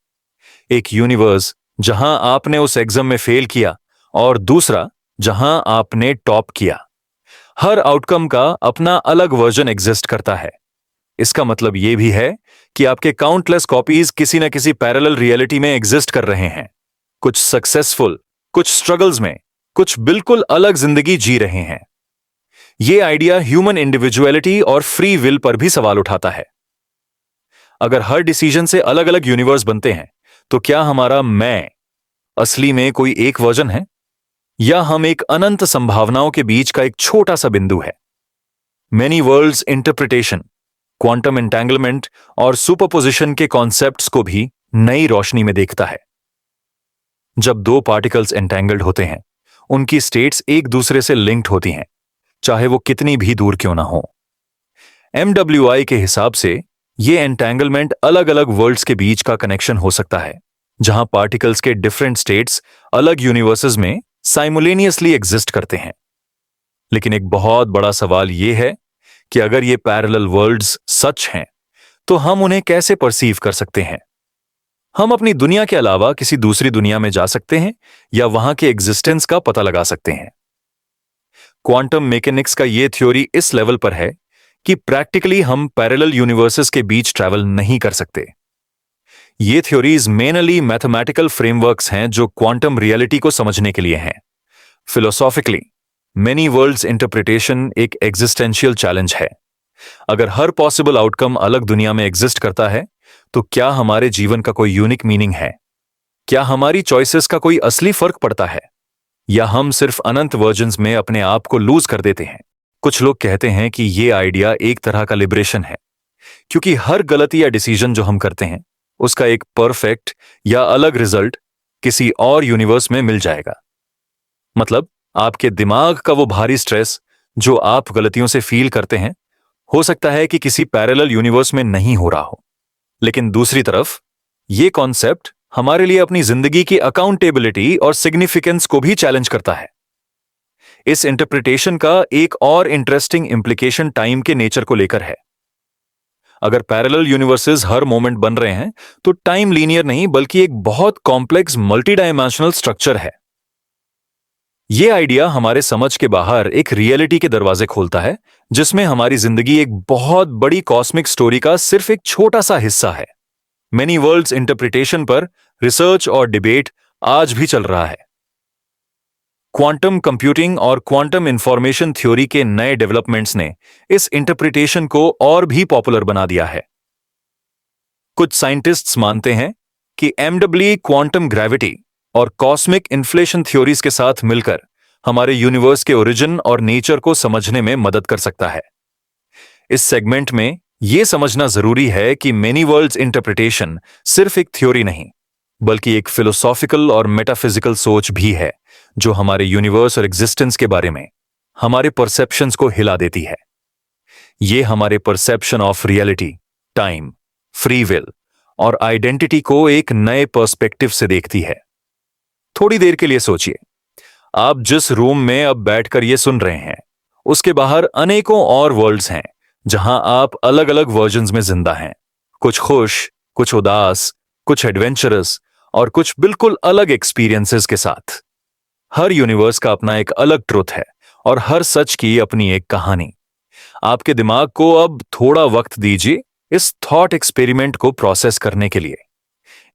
एक यूनिवर्स जहां आपने उस एग्जाम में फेल किया और दूसरा जहां आपने टॉप किया। हर आउटकम का अपना अलग वर्जन एग्जिस्ट करता है। इसका मतलब यह भी है कि आपके काउंटलेस कॉपीज किसी न किसी पैरेलल रियलिटी में एग्जिस्ट कर रहे हैं, कुछ सक्सेसफुल, कुछ स्ट्रगल्स में, कुछ बिल्कुल अलग जिंदगी जी रहे हैं। यह आइडिया ह्यूमन इंडिविजुअलिटी और फ्री विल पर भी सवाल उठाता है। अगर हर डिसीजन से अलग अलग यूनिवर्स बनते हैं, तो क्या हमारा मैं असली में कोई एक वर्जन है, या हम एक अनंत संभावनाओं के बीच का एक छोटा सा बिंदु है? Many world's interpretation quantum entanglement और सुपरपोजिशन के कॉन्सेप्ट्स को भी नई रोशनी में देखता है। जब दो पार्टिकल्स एंटेंगल्ड होते हैं, उनकी स्टेट्स एक दूसरे से लिंक्ड होती हैं, चाहे वो कितनी भी दूर क्यों ना हो। MWI के हिसाब से ये एंटेंगलमेंट अलग अलग वर्ल्ड्स के बीच का कनेक्शन हो सकता है, जहां पार्टिकल्स के डिफरेंट स्टेट्स अलग यूनिवर्सेस में साइमultaneously एग्जिस्ट करते हैं। लेकिन एक बहुत बड़ा सवाल यह है कि अगर ये पैरेलल वर्ल्ड्स सच हैं, तो हम उन्हें कैसे परसीव कर सकते हैं? हम अपनी दुनिया के अलावा किसी दूसरी दुनिया में जा सकते हैं या वहां के एग्जिस्टेंस का पता लगा सकते हैं? क्वांटम मैकेनिक्स का यह थ्योरी इस लेवल पर है कि प्रैक्टिकली हम पैरेलल यूनिवर्सेस के बीच ट्रैवल नहीं कर सकते। ये थ्योरीज मेनली मैथमेटिकल फ्रेमवर्क्स हैं जो क्वांटम रियलिटी को समझने के लिए हैं। फिलोसॉफिकली मेनी वर्ल्ड्स इंटरप्रिटेशन एक एग्जिस्टेंशियल चैलेंज है। अगर हर पॉसिबल आउटकम अलग दुनिया में एग्जिस्ट करता है, तो क्या हमारे जीवन का कोई यूनिक मीनिंग है? क्या हमारी चॉइसेस का कोई असली फर्क पड़ता है, या हम सिर्फ अनंत वर्जन्स में अपने आप को लूज कर देते हैं? कुछ लोग कहते हैं कि यह आइडिया एक तरह का लिबरेशन है, क्योंकि हर गलती या डिसीजन जो हम करते हैं, उसका एक परफेक्ट या अलग रिजल्ट किसी और यूनिवर्स में मिल जाएगा। मतलब आपके दिमाग का वो भारी स्ट्रेस जो आप गलतियों से फील करते हैं, हो सकता है कि किसी पैरेलल यूनिवर्स में नहीं हो रहा हो। लेकिन दूसरी तरफ ये कॉन्सेप्ट हमारे लिए अपनी जिंदगी की अकाउंटेबिलिटी और सिग्निफिकेंस को भी चैलेंज करता है। इस इंटरप्रिटेशन का एक और इंटरेस्टिंग इंप्लीकेशन टाइम के नेचर को लेकर है। अगर पैरेलल यूनिवर्सेस हर मोमेंट बन रहे हैं, तो टाइम लीनियर नहीं बल्कि एक बहुत कॉम्प्लेक्स मल्टी डायमेंशनल स्ट्रक्चर है। यह आइडिया हमारे समझ के बाहर एक रियलिटी के दरवाजे खोलता है, जिसमें हमारी जिंदगी एक बहुत बड़ी कॉस्मिक स्टोरी का सिर्फ एक छोटा सा हिस्सा है। मेनी वर्ल्ड्स इंटरप्रिटेशन पर रिसर्च और डिबेट आज भी चल रहा है। क्वांटम कंप्यूटिंग और क्वांटम इंफॉर्मेशन थ्योरी के नए डेवलपमेंट्स ने इस इंटरप्रिटेशन को और भी पॉपुलर बना दिया है। कुछ साइंटिस्ट्स मानते हैं कि MWI क्वांटम ग्रेविटी और कॉस्मिक इन्फ्लेशन थ्योरीज के साथ मिलकर हमारे यूनिवर्स के ओरिजिन और नेचर को समझने में मदद कर सकता है। इस सेगमेंट में यह समझना जरूरी है कि मेनी वर्ल्ड्स इंटरप्रिटेशन सिर्फ एक थ्योरी नहीं, बल्कि एक फिलोसॉफिकल और मेटाफिजिकल सोच भी है, जो हमारे यूनिवर्स और एग्जिस्टेंस के बारे में हमारे परसेप्शंस को हिला देती है। यह हमारे perception of reality, time, free will और आइडेंटिटी को एक नए पर्सपेक्टिव से देखती है। थोड़ी देर के लिए सोचिए, आप जिस रूम में अब बैठकर यह सुन रहे हैं, उसके बाहर अनेकों और वर्ल्ड्स हैं, जहां आप अलग अलग वर्जन्स में जिंदा हैं। कुछ खुश, कुछ उदास, कुछ एडवेंचरस और कुछ बिल्कुल अलग एक्सपीरियंसेस के साथ। हर यूनिवर्स का अपना एक अलग ट्रुथ है और हर सच की अपनी एक कहानी। आपके दिमाग को अब थोड़ा वक्त दीजिए इस थॉट एक्सपेरिमेंट को प्रोसेस करने के लिए।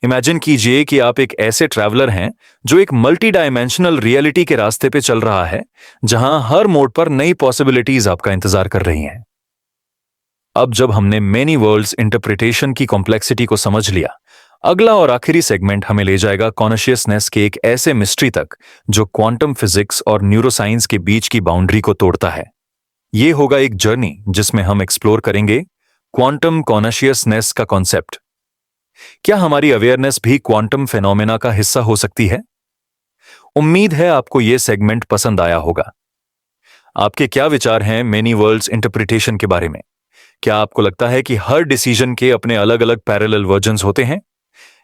इमेजिन कीजिए कि आप एक ऐसे ट्रैवलर हैं जो एक मल्टी डायमेंशनल रियलिटी के रास्ते पे चल रहा है, जहां हर मोड़ पर नई पॉसिबिलिटीज आपका इंतजार कर रही हैं। अब जब हमने मेनी वर्ल्ड्स इंटरप्रिटेशन की कॉम्प्लेक्सिटी को समझ लिया, अगला और आखिरी सेगमेंट हमें ले जाएगा कॉन्शियसनेस के एक ऐसे मिस्ट्री तक जो क्वांटम फिजिक्स और न्यूरोसाइंस के बीच की बाउंड्री को तोड़ता है। यह होगा एक जर्नी जिसमें हम एक्सप्लोर करेंगे क्वांटम कॉन्शियसनेस का कॉन्सेप्ट। क्या हमारी अवेयरनेस भी क्वांटम फेनोमेना का हिस्सा हो सकती है? उम्मीद है आपको यह सेगमेंट पसंद आया होगा। आपके क्या विचार हैं मेनी वर्ल्ड्स इंटरप्रिटेशन के बारे में? क्या आपको लगता है कि हर डिसीजन के अपने अलग अलग पैरेलल वर्जन्स होते हैं,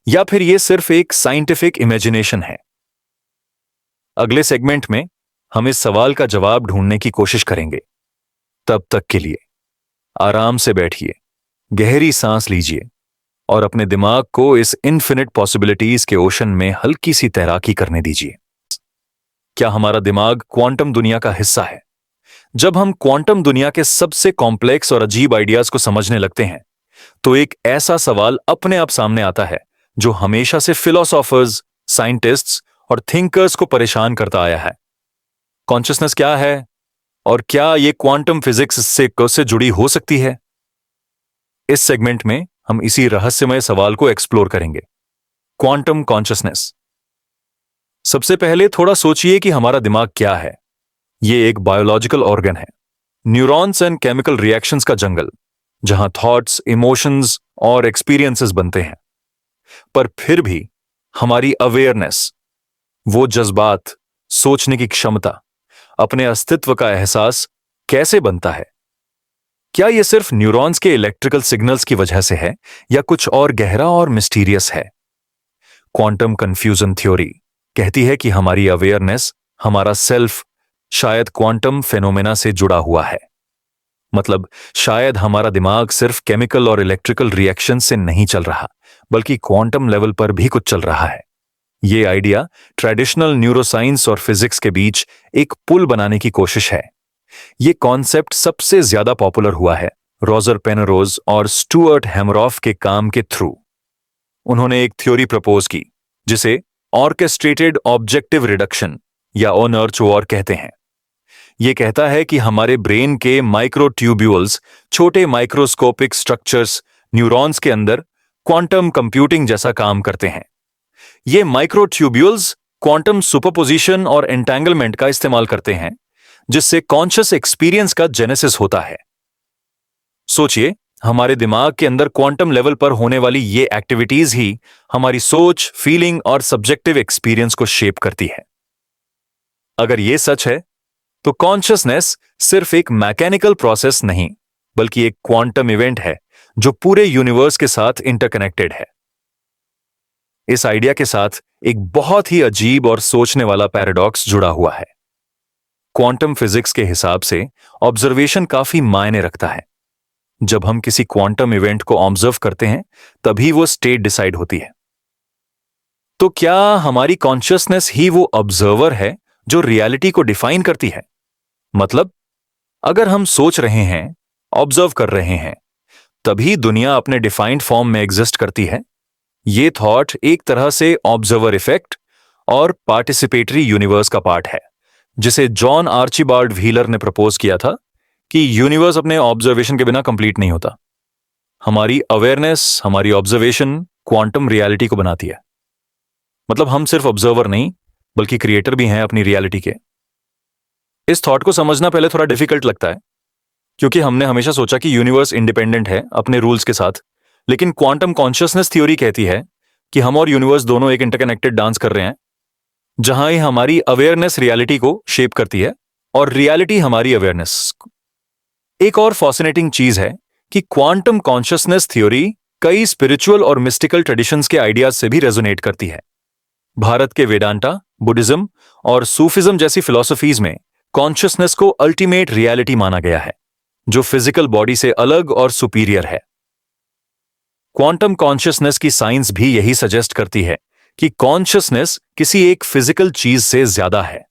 या फिर यह सिर्फ एक साइंटिफिक इमेजिनेशन है? अगले सेगमेंट में हम इस सवाल का जवाब ढूंढने की कोशिश करेंगे। तब तक के लिए आराम से बैठिए, गहरी सांस लीजिए और अपने दिमाग को इस इन्फिनिट पॉसिबिलिटीज के ओशन में हल्की सी तैराकी करने दीजिए। क्या हमारा दिमाग क्वांटम दुनिया का हिस्सा है? जब हम क्वांटम दुनिया के सबसे कॉम्प्लेक्स और अजीब आइडियाज को समझने लगते हैं, तो एक ऐसा सवाल अपने आप सामने आता है जो हमेशा से फिलोसोफर्स, साइंटिस्ट्स और थिंकर्स को परेशान करता आया है। कॉन्शियसनेस क्या है और क्या यह क्वांटम फिजिक्स से कैसे जुड़ी हो सकती है? इस सेगमेंट में हम इसी रहस्यमय सवाल को एक्सप्लोर करेंगे। Quantum consciousness. सबसे पहले थोड़ा सोचिए कि हमारा दिमाग क्या है। यह एक बायोलॉजिकल ऑर्गन है, न्यूरॉन्स एंड केमिकल रिएक्शंस का जंगल, जहां थॉट्स, इमोशंस और एक्सपीरियंसेस बनते हैं। पर फिर भी हमारी अवेयरनेस, वो जज्बात, सोचने की क्षमता, अपने अस्तित्व का एहसास कैसे बनता है? क्या ये सिर्फ न्यूरॉन्स के इलेक्ट्रिकल सिग्नल्स की वजह से है या कुछ और गहरा और मिस्टीरियस है? क्वांटम कंफ्यूजन थ्योरी कहती है कि हमारी अवेयरनेस, हमारा सेल्फ शायद क्वांटम फेनोमेना से जुड़ा हुआ है। मतलब शायद हमारा दिमाग सिर्फ केमिकल और इलेक्ट्रिकल रिएक्शन से नहीं चल रहा, बल्कि क्वांटम लेवल पर भी कुछ चल रहा है। ये आइडिया ट्रेडिशनल न्यूरोसाइंस और फिजिक्स के बीच एक पुल बनाने की कोशिश है। ये कॉन्सेप्ट सबसे ज्यादा पॉपुलर हुआ है रॉजर पेनरोज और स्टुअर्ट हैमरॉफ के काम के थ्रू। उन्होंने एक थ्योरी प्रपोज की जिसे ऑर्केस्ट्रेटेड ऑब्जेक्टिव रिडक्शन या ONRCHOR कहते हैं। यह कहता है कि हमारे ब्रेन के माइक्रोट्यूब्यूल्स, छोटे माइक्रोस्कोपिक स्ट्रक्चर्स, न्यूरॉन्स के अंदर क्वांटम कंप्यूटिंग जैसा काम करते हैं। ये माइक्रोट्यूब्यूल्स क्वांटम सुपरपोजिशन और एंटेंगलमेंट का इस्तेमाल करते हैं, जिससे कॉन्शियस एक्सपीरियंस का जेनेसिस होता है। सोचिए, हमारे दिमाग के अंदर क्वांटम लेवल पर होने वाली ये एक्टिविटीज ही हमारी सोच, फीलिंग और सब्जेक्टिव एक्सपीरियंस को शेप करती है। अगर ये सच है तो कॉन्शियसनेस सिर्फ एक मैकेनिकल प्रोसेस नहीं, बल्कि एक क्वांटम इवेंट है जो पूरे यूनिवर्स के साथ इंटरकनेक्टेड है। इस आइडिया के साथ एक बहुत ही अजीब और सोचने वाला पैराडॉक्स जुड़ा हुआ है। क्वांटम फिजिक्स के हिसाब से ऑब्जर्वेशन काफी मायने रखता है। जब हम किसी क्वांटम इवेंट को ऑब्जर्व करते हैं, तभी वो स्टेट डिसाइड होती है। तो क्या हमारी कॉन्शियसनेस ही वो ऑब्जर्वर है जो रियलिटी को डिफाइन करती है? मतलब अगर हम सोच रहे हैं, ऑब्जर्व कर रहे हैं, तभी दुनिया अपने डिफाइंड फॉर्म में एग्जिस्ट करती है। ये थॉट एक तरह से ऑब्जर्वर इफेक्ट और पार्टिसिपेटरी यूनिवर्स का पार्ट है, जिसे जॉन आर्चिबाल्ड व्हीलर ने प्रपोज किया था कि यूनिवर्स अपने ऑब्जर्वेशन के बिना कंप्लीट नहीं होता। हमारी अवेयरनेस, हमारी ऑब्जर्वेशन क्वांटम रियलिटी को बनाती है। मतलब हम सिर्फ ऑब्जर्वर नहीं, बल्कि क्रिएटर भी हैं अपनी रियलिटी के। इस थॉट को समझना पहले थोड़ा डिफिकल्ट लगता है, क्योंकि हमने हमेशा सोचा कि यूनिवर्स इंडिपेंडेंट है अपने रूल्स के साथ। लेकिन क्वांटम कॉन्शियसनेस थ्योरी कहती है कि हम और यूनिवर्स दोनों एक इंटरकनेक्टेड डांस कर रहे हैं, जहां ही हमारी अवेयरनेस रियलिटी को शेप करती है और रियलिटी हमारी अवेयरनेस। एक और फैसिनेटिंग चीज है कि क्वांटम कॉन्शियसनेस थ्योरी कई स्पिरिचुअल और मिस्टिकल ट्रेडिशंस के आइडियाज से भी रेजोनेट करती है। भारत के वेदांता, बुद्धिज्म और सूफिज्म जैसी फिलॉसफीज में कॉन्शियसनेस को अल्टीमेट रियलिटी माना गया है, जो फिजिकल बॉडी से अलग और सुपीरियर है। क्वांटम कॉन्शियसनेस की साइंस भी यही सजेस्ट करती है कि कॉन्शियसनेस किसी एक फिजिकल चीज से ज्यादा है।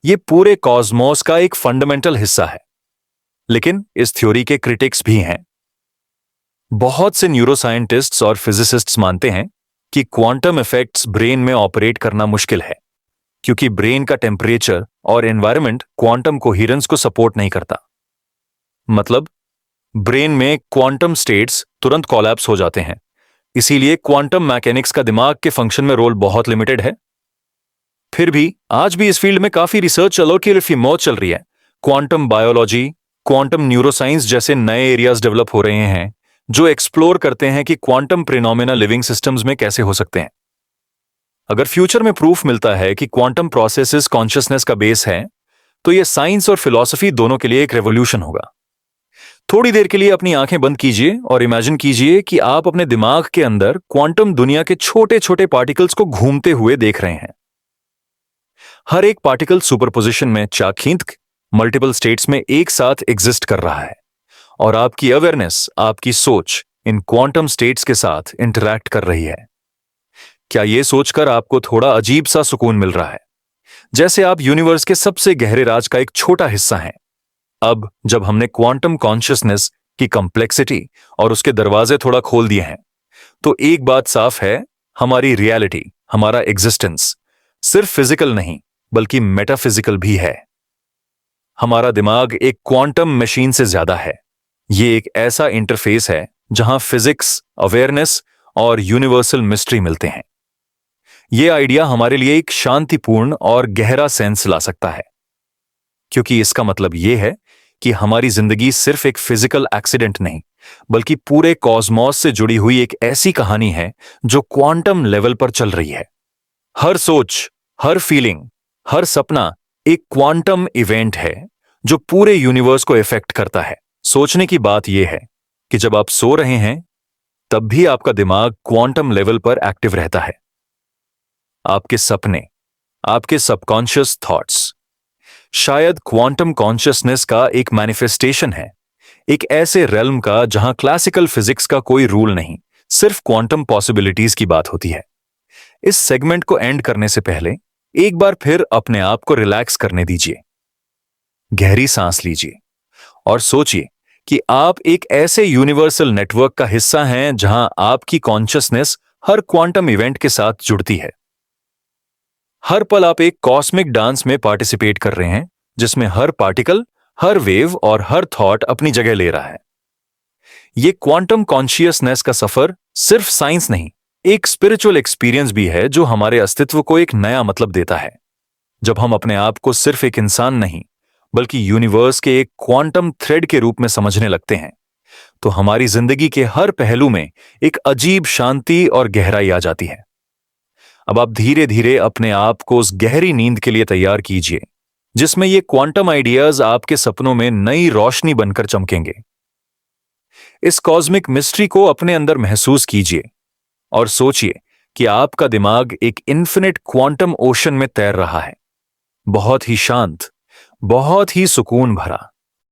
यह पूरे कॉस्मोस का एक फंडामेंटल हिस्सा है। लेकिन इस थ्योरी के क्रिटिक्स भी हैं। बहुत से न्यूरोसाइंटिस्ट्स और फिजिसिस्ट्स मानते हैं कि क्वांटम इफेक्ट्स ब्रेन में ऑपरेट करना मुश्किल है, क्योंकि ब्रेन का टेम्परेचर और एनवायरनमेंट क्वांटम कोहेरेंस को सपोर्ट नहीं करता। मतलब ब्रेन में क्वांटम स्टेट्स तुरंत कोलैप्स हो जाते हैं। इसीलिए क्वांटम मैकेनिक्स का दिमाग के फंक्शन में रोल बहुत लिमिटेड है। फिर भी आज भी इस फील्ड में काफी रिसर्च की मौज चल रही है। क्वांटम बायोलॉजी, क्वांटम न्यूरोसाइंस जैसे नए एरियाज डेवलप हो रहे हैं जो एक्सप्लोर करते हैं कि क्वांटम फिनोमेना लिविंग सिस्टम्स में कैसे हो सकते हैं। अगर फ्यूचर में प्रूफ मिलता है कि क्वांटम प्रोसेसेस कॉन्शियसनेस का बेस है, तो यह साइंस और फिलॉसफी दोनों के लिए एक रेवोल्यूशन होगा। थोड़ी देर के लिए अपनी आंखें बंद कीजिए और इमेजिन कीजिए कि आप अपने दिमाग के अंदर क्वांटम दुनिया के छोटे छोटे पार्टिकल्स को घूमते हुए देख रहे हैं। हर एक पार्टिकल सुपरपोजिशन में चाक खींच मल्टीपल स्टेट्स में एक साथ एग्जिस्ट कर रहा है, और आपकी अवेयरनेस, आपकी सोच इन क्वांटम स्टेट्स के साथ इंटरैक्ट कर रही है। क्या यह सोचकर आपको थोड़ा अजीब सा सुकून मिल रहा है, जैसे आप यूनिवर्स के सबसे गहरे राज का एक छोटा हिस्सा हैं? अब जब हमने क्वांटम कॉन्शियसनेस की कॉम्प्लेक्सिटी और उसके दरवाजे थोड़ा खोल दिए हैं, तो एक बात साफ है, हमारी रियलिटी, हमारा एग्जिस्टेंस सिर्फ फिजिकल नहीं, बल्कि मेटाफिजिकल भी है। हमारा दिमाग एक क्वांटम मशीन से ज्यादा है। ये एक ऐसा इंटरफेस है जहां फिजिक्स, अवेयरनेस और यूनिवर्सल मिस्ट्री मिलते हैं। यह आइडिया हमारे लिए एक शांतिपूर्ण और गहरा सेंस ला सकता है, क्योंकि इसका मतलब यह है कि हमारी जिंदगी सिर्फ एक फिजिकल एक्सीडेंट नहीं, बल्कि पूरे कॉस्मोस से जुड़ी हुई एक ऐसी कहानी है जो क्वांटम लेवल पर चल रही है। हर सोच, हर फीलिंग, हर सपना एक क्वांटम इवेंट है जो पूरे यूनिवर्स को इफेक्ट करता है। सोचने की बात यह है कि जब आप सो रहे हैं तब भी आपका दिमाग क्वांटम लेवल पर एक्टिव रहता है। आपके सपने, आपके सबकॉन्शियस थॉट्स शायद क्वांटम कॉन्शियसनेस का एक मैनिफेस्टेशन है, एक ऐसे रेल्म का जहां क्लासिकल फिजिक्स का कोई रूल नहीं, सिर्फ क्वांटम पॉसिबिलिटीज की बात होती है। इस सेगमेंट को एंड करने से पहले एक बार फिर अपने आप को रिलैक्स करने दीजिए। गहरी सांस लीजिए और सोचिए कि आप एक ऐसे यूनिवर्सल नेटवर्क का हिस्सा हैं जहां आपकी कॉन्शियसनेस हर क्वांटम इवेंट के साथ जुड़ती है। हर पल आप एक कॉस्मिक डांस में पार्टिसिपेट कर रहे हैं, जिसमें हर पार्टिकल, हर वेव और हर थॉट अपनी जगह ले रहा है। यह क्वांटम कॉन्शियसनेस का सफर सिर्फ साइंस नहीं, एक स्पिरिचुअल एक्सपीरियंस भी है जो हमारे अस्तित्व को एक नया मतलब देता है। जब हम अपने आप को सिर्फ एक इंसान नहीं, बल्कि यूनिवर्स के एक क्वांटम थ्रेड के रूप में समझने लगते हैं, तो हमारी जिंदगी के हर पहलू में एक अजीब शांति और गहराई आ जाती है। अब आप धीरे धीरे अपने आप को उस गहरी नींद के लिए तैयार कीजिए, जिसमें ये क्वांटम आइडियाज आपके सपनों में नई रोशनी बनकर चमकेंगे। इस कॉस्मिक मिस्ट्री को अपने अंदर महसूस कीजिए और सोचिए कि आपका दिमाग एक इन्फिनिट क्वांटम ओशन में तैर रहा है, बहुत ही शांत, बहुत ही सुकून भरा।